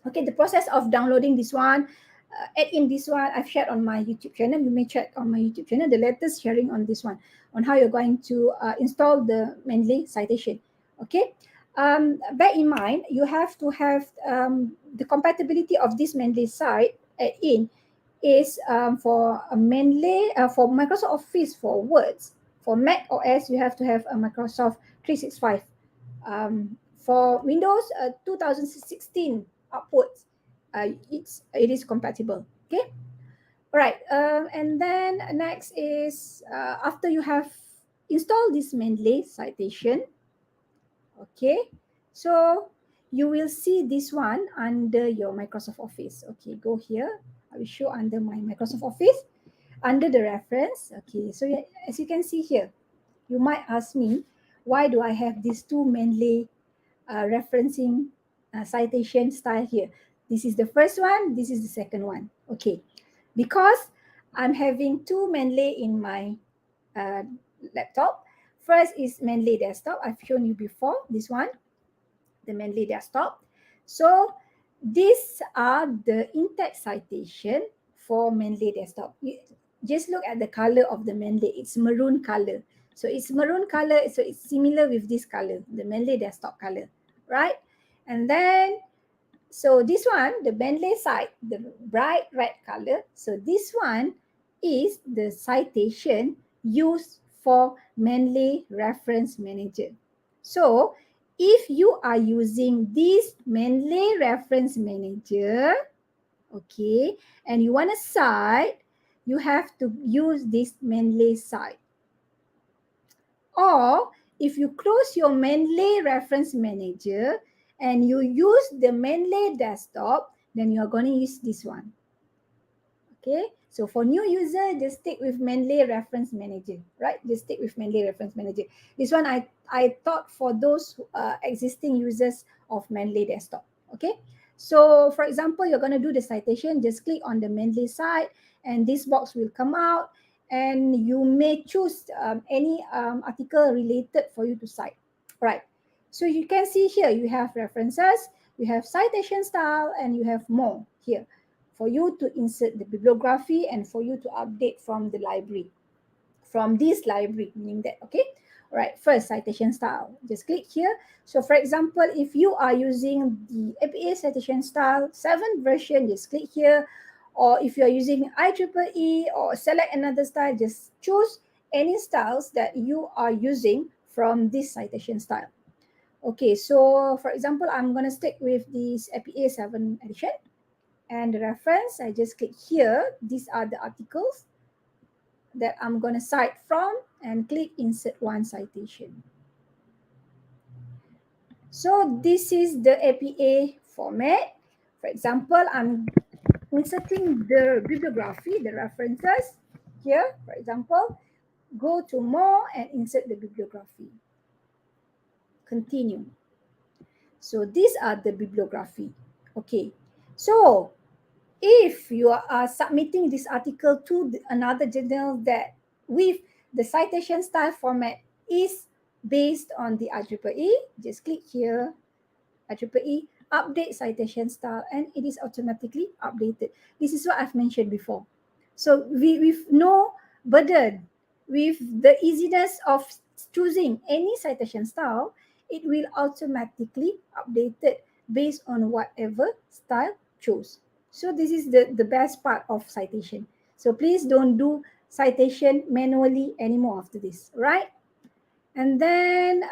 Okay, the process of downloading this one, add in this one, I've shared on my YouTube channel. You may check on my YouTube channel the latest sharing on this one, on how you're going to install the Mendeley citation. Okay, bear in mind, you have to have the compatibility of this Mendeley site add-in is for a Mendeley, for Microsoft Office for Words. For Mac OS, you have to have a Microsoft 365. For Windows 2016 upwards, it is compatible. Okay, all right. And then next is after you have installed this Mendeley citation, okay, so you will see this one under your Microsoft Office. Okay, go here. I will show under my Microsoft Office under the reference. Okay, so as you can see here, you might ask me, why do I have these two Mendeley referencing citation style here? This is the first one. This is the second one. Okay. Because I'm having two Mendeley in my uh, laptop. First is Mendeley desktop. I've shown you before. This one, the Mendeley desktop. So these are the in-text citation for Mendeley desktop. You just look at the color of the Mendeley. It's maroon color. So it's maroon color. So it's similar with this color, the Mendeley desktop color, right? And then so this one, the Mendeley side, the bright red color. So this one is the citation used for Mendeley Reference Manager. So if you are using this Mendeley Reference Manager, okay, and you want a site, you have to use this Mendeley site. Or if you close your Mendeley Reference Manager and you use the Mendeley desktop, then you are going to use this one. Okay, so for new user, just stick with Mendeley Reference Manager, right? Just stick with Mendeley Reference Manager. This one I thought for those existing users of Mendeley desktop. Okay, so for example, you're going to do the citation, just click on the Mendeley side and this box will come out and you may choose any article related for you to cite, right? So you can see here, you have references, you have citation style, and you have more here for you to insert the bibliography and for you to update from the library, from this library, meaning that, okay? All right, first citation style, just click here. So for example, if you are using the APA citation style 7 version, just click here. Or if you are using IEEE or select another style, just choose any styles that you are using from this citation style. Okay, so for example, I'm going to stick with this APA 7 edition. And the reference, I just click here. These are the articles that I'm going to cite from and click insert one citation. So this is the APA format. For example, I'm inserting the bibliography, the references here. For example, go to more and insert the bibliography. Continue. So these are the bibliography. Okay. So if you are submitting this article to another journal that with the citation style format is based on the IEEE, just click here, IEEE, update citation style, and it is automatically updated. This is what I've mentioned before. So with no burden, with the easiness of choosing any citation style, it will automatically update it based on whatever style chose. So this is the best part of citation. So please don't do citation manually anymore after this, right? And then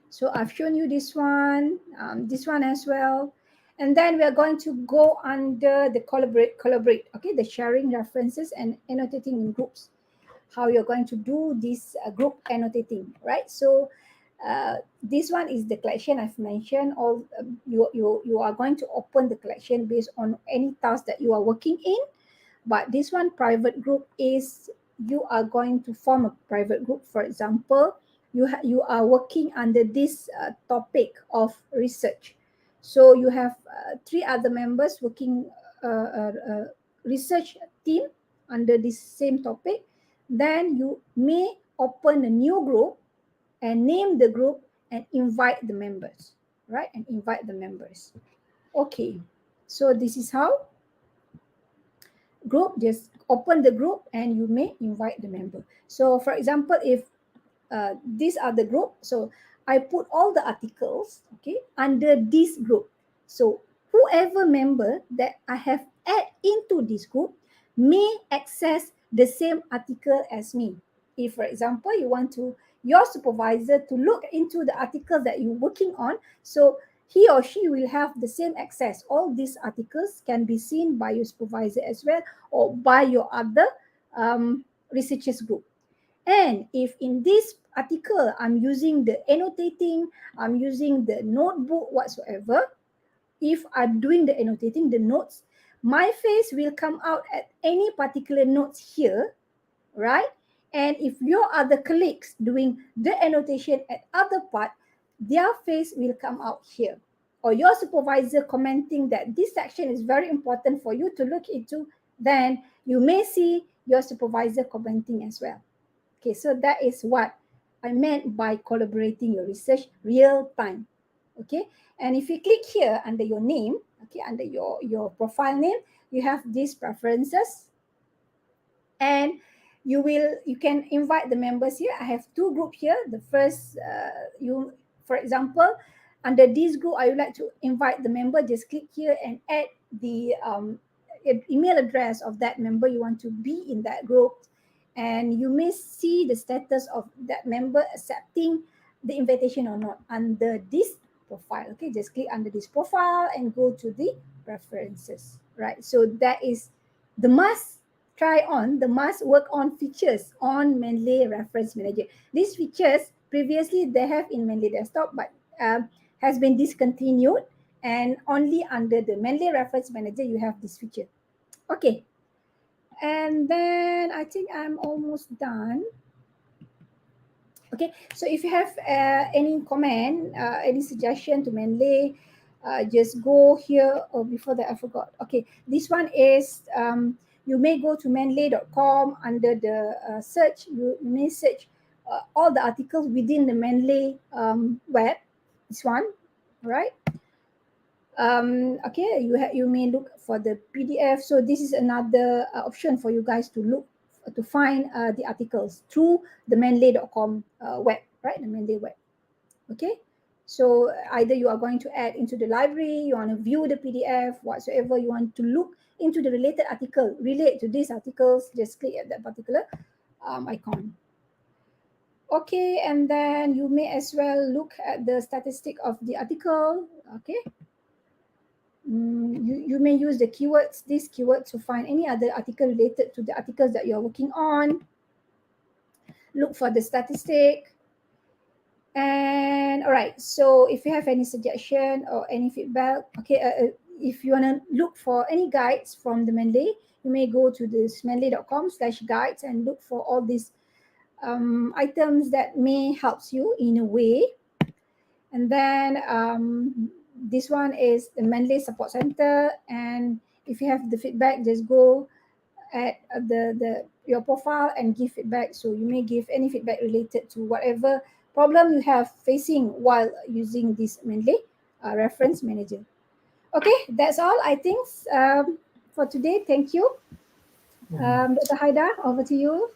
so I've shown you this one as well. And then we are going to go under the collaborate, okay, the sharing references and annotating in groups. How you're going to do this group annotating, right? So this one is the collection I've mentioned. All you are going to open the collection based on any task that you are working in. But this one, private group, is you are going to form a private group. For example, you are working under this topic of research. So you have 3 other members working research team under this same topic. Then you may open a new group and name the group and invite the members, right? And invite the members. Okay, so this is how group, just open the group and you may invite the member. So for example, if these are the group, so I put all the articles, okay, under this group. So whoever member that I have add into this group may access the same article as me. If for example you want to your supervisor to look into the article that you're working on, so he or she will have the same access. All these articles can be seen by your supervisor as well, or by your other researchers group. And if in this article I'm using the annotating, I'm using the notebook whatsoever, if I'm doing the annotating, the notes, my face will come out at any particular notes here, right? And if your other colleagues doing the annotation at other part, their face will come out here. or your supervisor commenting that this section is very important for you to look into, then you may see your supervisor commenting as well. Okay, so that is what I meant by collaborating your research real time. Okay, and if you click here under your name, okay, under your profile name, you have these preferences, and you can invite the members here. I have two group here. The first, you for example, under this group, I would like to invite the member. Just click here and add the email address of that member you want to be in that group, and you may see the status of that member accepting the invitation or not under this profile. Okay, just click under this profile and go to the preferences. Right, so that is the must work on features on Mendeley Reference Manager. These features previously they have in Mendeley Desktop, but has been discontinued, and only under the Mendeley Reference Manager you have this feature. Okay, and then I think I'm almost done. Okay, so if you have any comment, any suggestion to Mendeley, just go here. Oh, before that I forgot. Okay, this one is you may go to mendeley.com. Under the search, you may search all the articles within the Mendeley web. This one, right? Okay, you may look for the PDF. So this is another option for you guys to look to find the articles through the mendeley.com web, right? The Mendeley web. Okay, so either you are going to add into the library, you want to view the PDF, whatsoever you want to look into the related article, relate to these articles, just click at that particular icon. Okay, and then you may as well look at the statistic of the article. Okay, you may use the keywords, these keywords, to find any other article related to the articles that you're working on. Look for the statistic. And all right, so if you have any suggestion or any feedback, okay, if you want to look for any guides from the Mendeley, you may go to this mendeley.com/guides and look for all these items that may helps you in a way. And then this one is the Mendeley Support Center, and if you have the feedback, just go at your profile and give feedback. So you may give any feedback related to whatever problem you have facing while using this Mendeley Reference Manager. Okay, that's all I think for today. Thank you. Dr. Haider, over to you.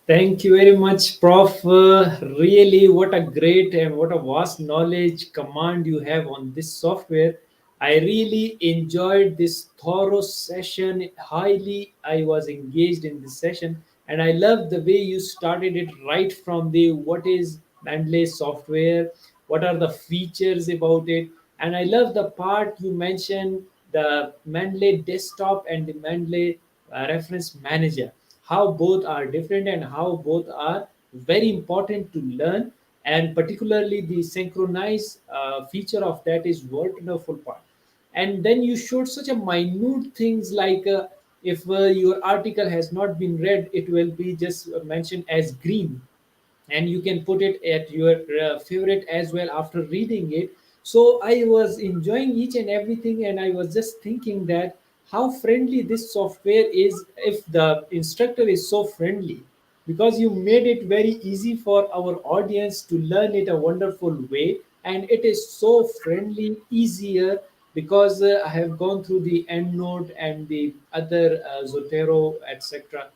Thank you very much, Prof. Really, what a great and what a vast knowledge command you have on this software. I really enjoyed this thorough session. Highly, I was engaged in this session, and I love the way you started it right from the what is Mendeley software, what are the features about it, and I love the part you mentioned the Mendeley desktop and the Mendeley reference manager, how both are different and how both are very important to learn, and particularly the synchronize feature of that is wonderful part. And then you showed such a minute things like if your article has not been read, it will be just mentioned as green, and you can put it at your favorite as well after reading it. So I was enjoying each and everything, and I was just thinking that how friendly this software is, if the instructor is so friendly, because you made it very easy for our audience to learn it a wonderful way, and it is so friendly, easier, because I have gone through the EndNote and the other Zotero, etc.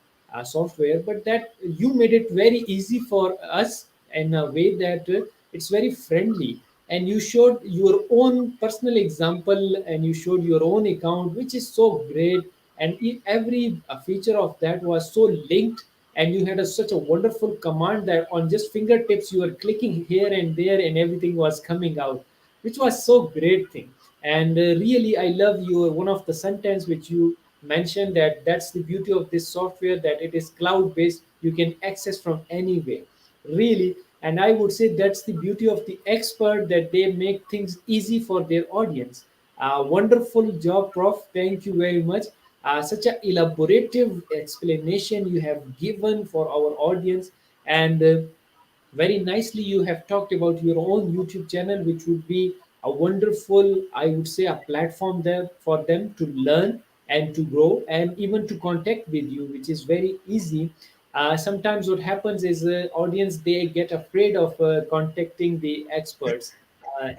Software, but that you made it very easy for us in a way that it's very friendly. And you showed your own personal example, and you showed your own account, which is so great. And every feature of that was so linked, and you had such a wonderful command that on just fingertips you were clicking here and there, and everything was coming out, which was so great thing. And really, I love your one of the sentence which you mentioned, that that's the beauty of this software, that it is cloud based, you can access from anywhere, really. And I would say that's the beauty of the expert, that they make things easy for their audience. Wonderful job, Prof. Thank you very much. Such an elaborative explanation you have given for our audience. And very nicely you have talked about your own YouTube channel, which would be a wonderful, I would say, a platform there for them to learn and to grow and even to contact with you, which is very easy. Sometimes what happens is audience, they get afraid of contacting the experts. Uh,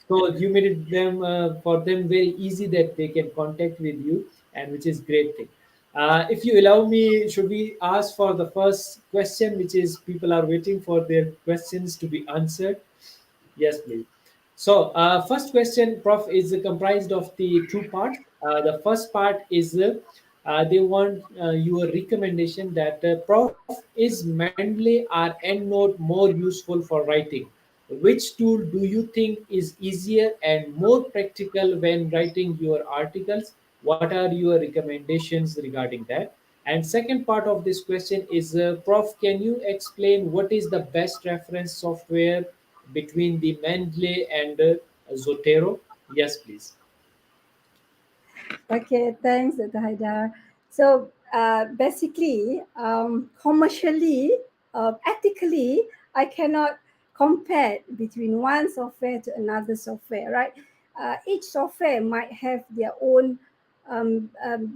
so you made it them for them very easy that they can contact with you, and which is great thing. If you allow me, should we ask for the first question, which is people are waiting for their questions to be answered? Yes, please. So, first question, Prof, is comprised of the two parts. The first part is they want your recommendation that Prof, is Mendeley or EndNote more useful for writing? Which tool do you think is easier and more practical when writing your articles? What are your recommendations regarding that? And second part of this question is, Prof, can you explain what is the best reference software between the Mendeley and Zotero? Yes, please. Okay, thanks, Dr. Haidar. So basically, commercially, ethically, I cannot compare between one software to another software, right? Each software might have their own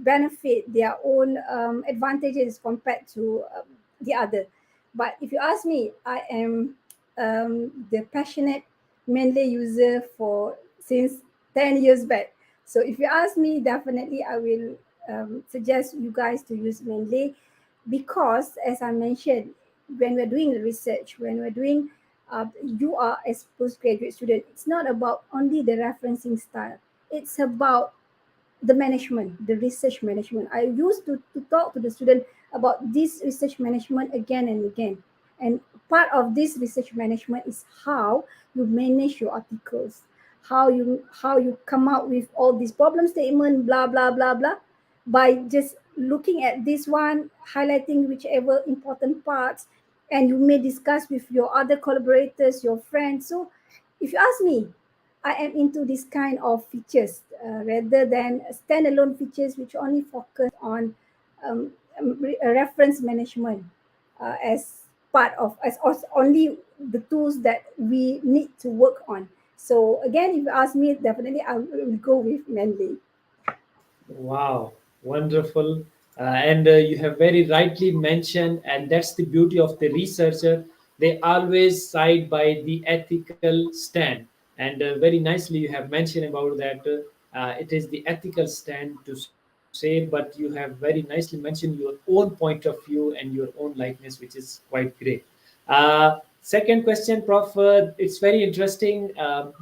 benefit, their own advantages compared to the other. But if you ask me, I am the passionate Mendeley user for since 10 years back. So if you ask me, definitely I will suggest you guys to use Mendeley because, as I mentioned, when we're doing the research, when we're doing, you are as postgraduate student, it's not about only the referencing style. It's about the management, the research management. I used to talk to the student about this research management again and again. And part of this research management is how you manage your articles, how you come out with all these problem statement, blah blah blah blah, by just looking at this one, highlighting whichever important parts, and you may discuss with your other collaborators, your friends. So if you ask me, I am into this kind of features rather than standalone features which only focus on reference management as part of as only the tools that we need to work on. So again, if you ask me, definitely I will go with Mendeley. Wow, wonderful. And you have very rightly mentioned, and that's the beauty of the researcher. They always side by the ethical stand. And very nicely, you have mentioned about that it is the ethical stand to say, but you have very nicely mentioned your own point of view and your own likeness, which is quite great. Second question, Prof. It's very interesting.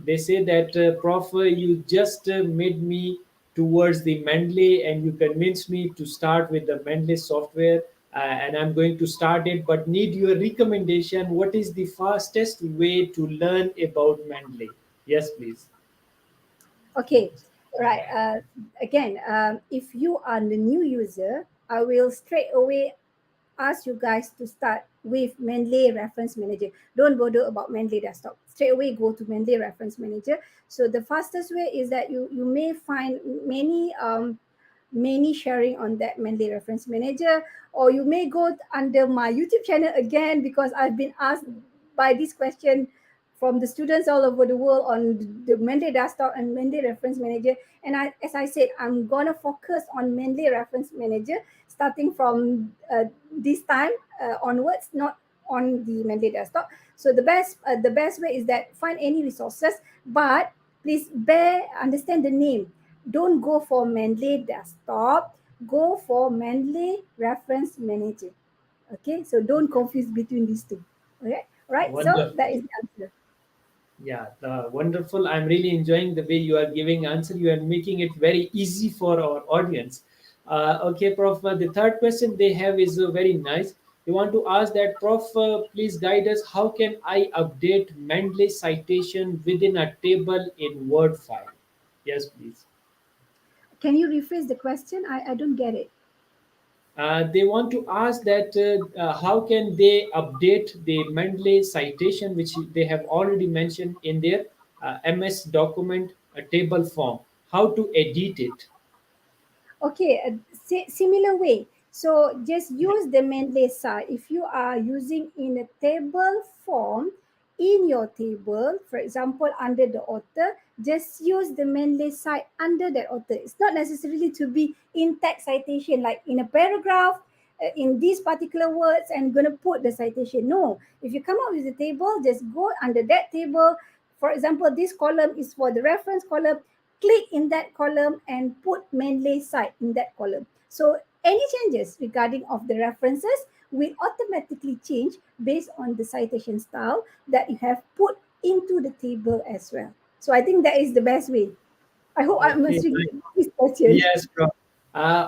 They say that, Prof, you just made me towards the Mendeley and you convinced me to start with the Mendeley software. And I'm going to start it, but need your recommendation. What is the fastest way to learn about Mendeley? Yes, please. Okay, right. Again, if you are the new user, I will straight away ask you guys to start with Mendeley Reference Manager. Don't bother about Mendeley Desktop. Straight away go to Mendeley Reference Manager. So the fastest way is that you may find many sharing on that Mendeley Reference Manager, or you may go under my YouTube channel again because I've been asked by this question from the students all over the world on the Mendeley Desktop and Mendeley Reference Manager. And as I said, I'm gonna focus on Mendeley Reference Manager starting from this time onwards, not on the Mendeley Desktop. So the best way is that find any resources, but please understand the name. Don't go for Mendeley Desktop. Go for Mendeley Reference Manager. Okay, so don't confuse between these two. Okay, all right. So Wonderful. that is the answer. Yeah, wonderful. I'm really enjoying the way you are giving answer. You are making it very easy for our audience. Okay, Prof. The third question they have is very nice. They want to ask that, Prof, please guide us. How can I update Mendeley citation within a table in Word file? Yes, please. Can you rephrase the question? I don't get it. They want to ask that how can they update the Mendeley citation, which they have already mentioned in their MS document table form. How to edit it? Okay, similar way. So just use the Mendeley side. If you are using in a table form, in your table, for example, under the author, just use the Mendeley site under that author. It's not necessarily to be in text citation, like in a paragraph, in these particular words, and going to put the citation. No, if you come up with a table, just go under that table. For example, this column is for the reference column. Click in that column and put Mendeley site in that column. So any changes regarding of the references will automatically change based on the citation style that you have put into the table as well. So I think that is the best way. I hope I'm Okay. answering this question. Yes, Prof.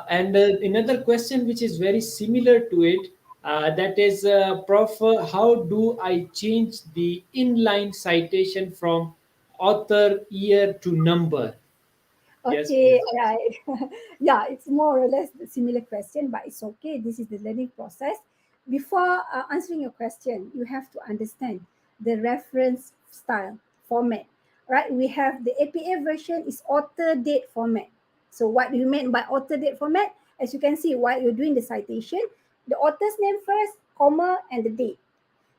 And another question which is very similar to it, that is, Prof, how do I change the inline citation from author, year to number? Yes, Okay, please. right. Yeah, it's more or less the similar question, but it's okay. This is the learning process. Before answering your question, you have to understand the reference style format, right? We have the APA version is author date format. So what do you mean by author date format? As you can see, while you're doing the citation, the author's name first, comma, and the date.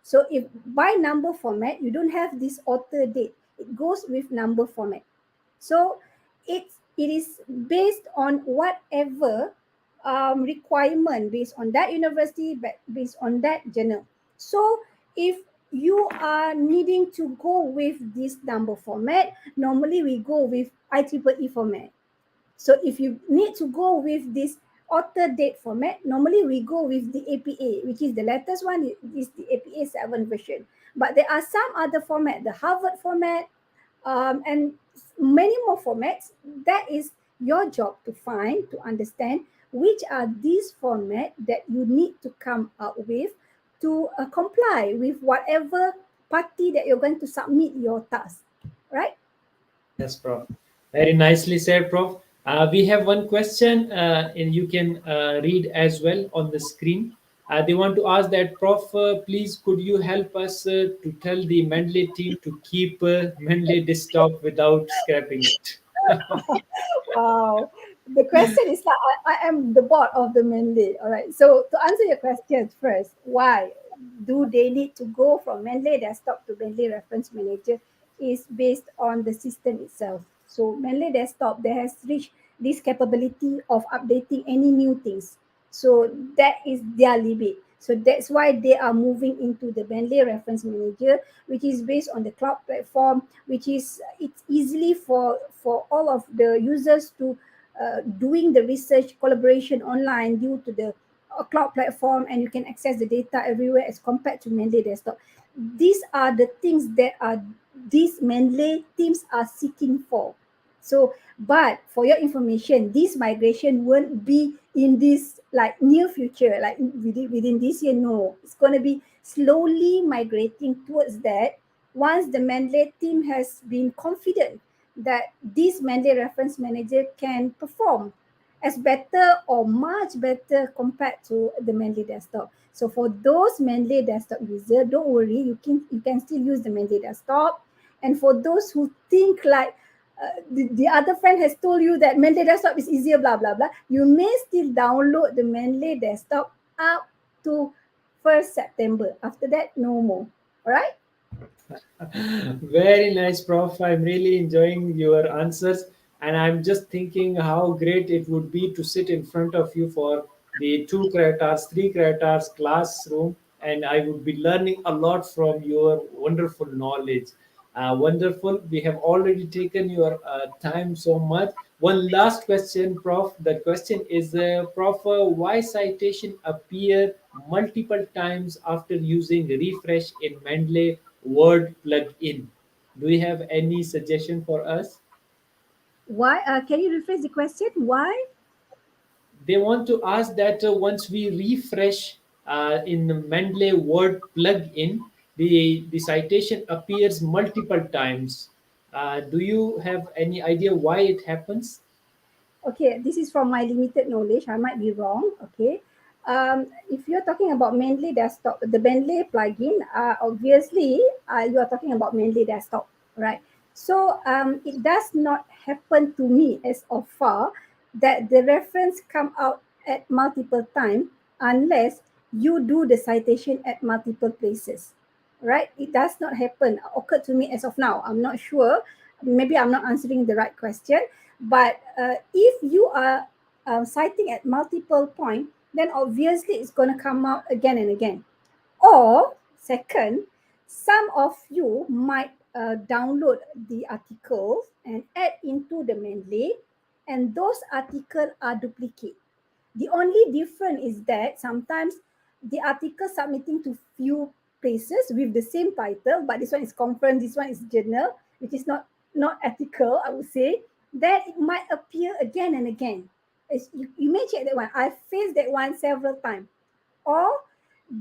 So if by number format, you don't have this author date. It goes with number format. So it is based on whatever requirement based on that university, based on that journal. So if you are needing to go with this number format, normally we go with IEEE format. So if you need to go with this author date format, normally we go with the APA, which is the latest one, is the APA 7 version. But there are some other format, the Harvard format, and many more formats. That is your job to find, to understand which are these format that you need to come up with to comply with whatever party that you're going to submit your task, right? Yes, Prof. Very nicely said, Prof. We have one question, and you can read as well on the screen. They want to ask that, Prof, please could you help us to tell the Mendeley team to keep Mendeley desktop without scrapping it? Wow. The question is like I am the board of the Mendeley. All right. So to answer your question first, why do they need to go from Mendeley desktop to Mendeley reference manager is based on the system itself. So Mendeley desktop there has reached this capability of updating any new things. So that is their limit. So that's why they are moving into the Mendeley reference manager, which is based on the cloud platform, which is it's easily for all of the users to doing the research collaboration online due to the cloud platform, and you can access the data everywhere as compared to Mendeley desktop. These are the things that are these Mendeley teams are seeking for. So, but for your information, this migration won't be in this like near future, like within this year. No, it's going to be slowly migrating towards that once the Mendeley team has been confident that this Mendeley reference manager can perform as better or much better compared to the Mendeley desktop. So for those Mendeley desktop user, don't worry, you can still use the Mendeley desktop. And for those who think like the other friend has told you that Mendeley desktop is easier, blah blah blah, you may still download the Mendeley desktop up to 1st September. After that, no more. All right. Very nice, Prof. I'm really enjoying your answers, and I'm just thinking how great it would be to sit in front of you for the 2 credit hours, 3 credit hours classroom, and I would be learning a lot from your wonderful knowledge. Wonderful. We have already taken your time so much. One last question, Prof. The question is, Prof, why citation appear multiple times after using refresh in Mendeley word plug-in? Do you have any suggestion for us? Why? Can you rephrase the question? Why? They want to ask that once we refresh in the Mendeley word plug-in, the citation appears multiple times. Do you have any idea why it happens? Okay, this is from my limited knowledge. I might be wrong. Okay. If you're talking about Mendeley desktop, the Mendeley plugin, obviously you are talking about Mendeley desktop, right? So it does not happen to me as of far that the reference come out at multiple time unless you do the citation at multiple places, right? It does not happen occurred to me as of now. I'm not sure maybe I'm not answering the right question, but if you are citing at multiple points, then obviously it's going to come out again and again. Or second, some of you might download the articles and add into the Mendeley, and those articles are duplicate. The only difference is that sometimes the article submitting to few places with the same title, but this one is conference, this one is journal, which is not ethical, I would say. That it might appear again and again. You may check that one. I faced that one several times. Or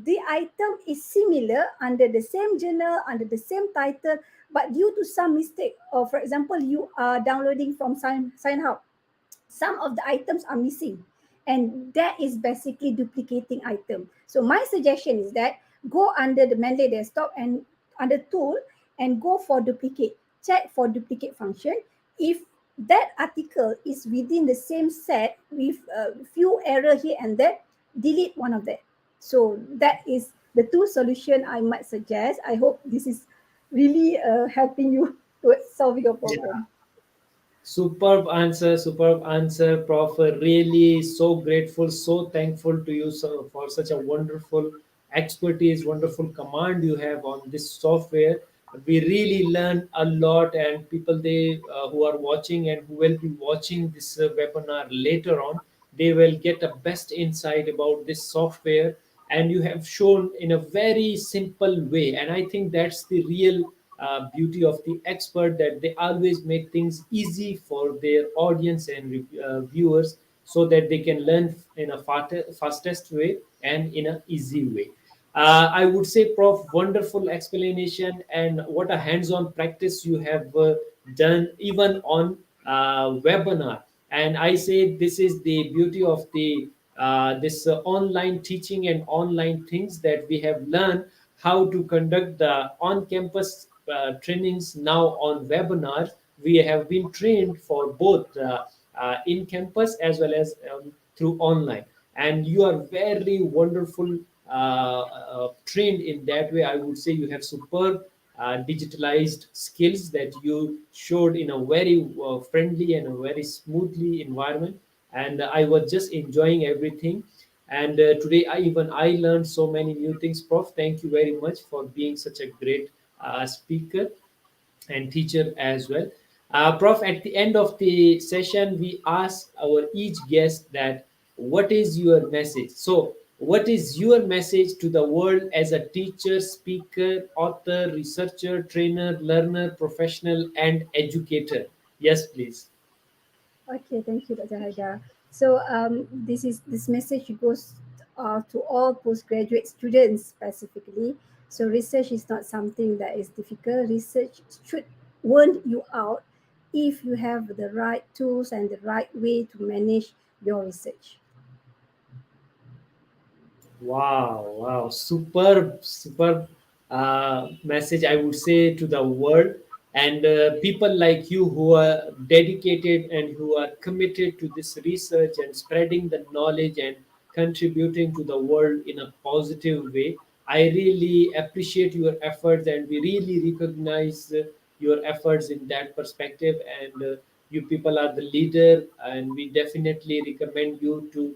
the item is similar under the same journal, under the same title, but due to some mistake, or for example, you are downloading from Sign Hub, some of the items are missing, and that is basically duplicating item. So my suggestion is that go under the Mendeley desktop and under tool and go for duplicate, check for duplicate function. If that article is within the same set with a few error here and there, delete one of them. So that is the two solution I might suggest. I hope this is really helping you to solve your Yeah. problem. Superb answer, Prof. Really so grateful, so thankful to you for such a wonderful expertise, wonderful command you have on this software. We really learn a lot, and people who are watching and who will be watching this webinar later on, they will get a best insight about this software. And you have shown in a very simple way, and I think that's the real beauty of the expert, that they always make things easy for their audience and viewers, so that they can learn in a fastest way and in an easy way. I would say, Prof, wonderful explanation, and what a hands-on practice you have done even on webinar. And I say this is the beauty of the this online teaching and online things, that we have learned how to conduct the on-campus trainings now on webinars. We have been trained for both in campus as well as through online, and you are very wonderful trained in that way. I would say you have superb digitalized skills that you showed in a very friendly and a very smoothly environment, and I was just enjoying everything. And today I learned so many new things. Prof, thank you very much for being such a great speaker and teacher as well. Prof, at the end of the session, we ask our each guest that what is your message? So, what is your message to the world as a teacher, speaker, author, researcher, trainer, learner, professional, and educator? Yes, please. Okay, thank you, Dr. Haida. So this message goes to all postgraduate students specifically. So research is not something that is difficult. Research should warn you out if you have the right tools and the right way to manage your research. Wow, superb message, I would say, to the world. And people like you who are dedicated and who are committed to this research and spreading the knowledge and contributing to the world in a positive way. I really appreciate your efforts, and we really recognize your efforts in that perspective. And you people are the leader, and we definitely recommend you to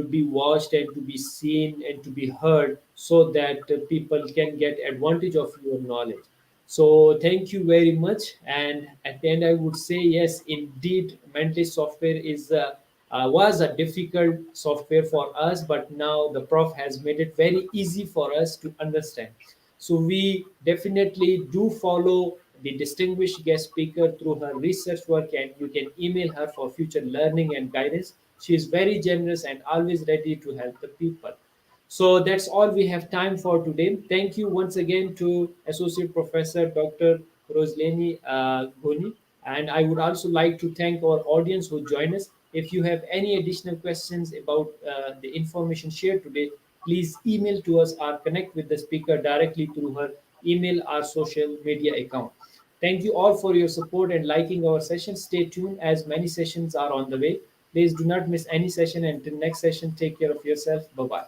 be watched and to be seen and to be heard, so that people can get advantage of your knowledge. So thank you very much. And at the end, I would say yes, indeed, Mendeley software is was a difficult software for us, but now the Prof has made it very easy for us to understand. So we definitely do follow the distinguished guest speaker through her research work, and you can email her for future learning and guidance. She is very generous and always ready to help the people. So that's all we have time for today. Thank you once again to Associate Professor Dr. Ruzlaini Ghoni. And I would also like to thank our audience who joined us. If you have any additional questions about the information shared today, please email to us or connect with the speaker directly through her email or social media account. Thank you all for your support and liking our session. Stay tuned as many sessions are on the way. Please do not miss any session. Until next session, take care of yourself. Bye bye.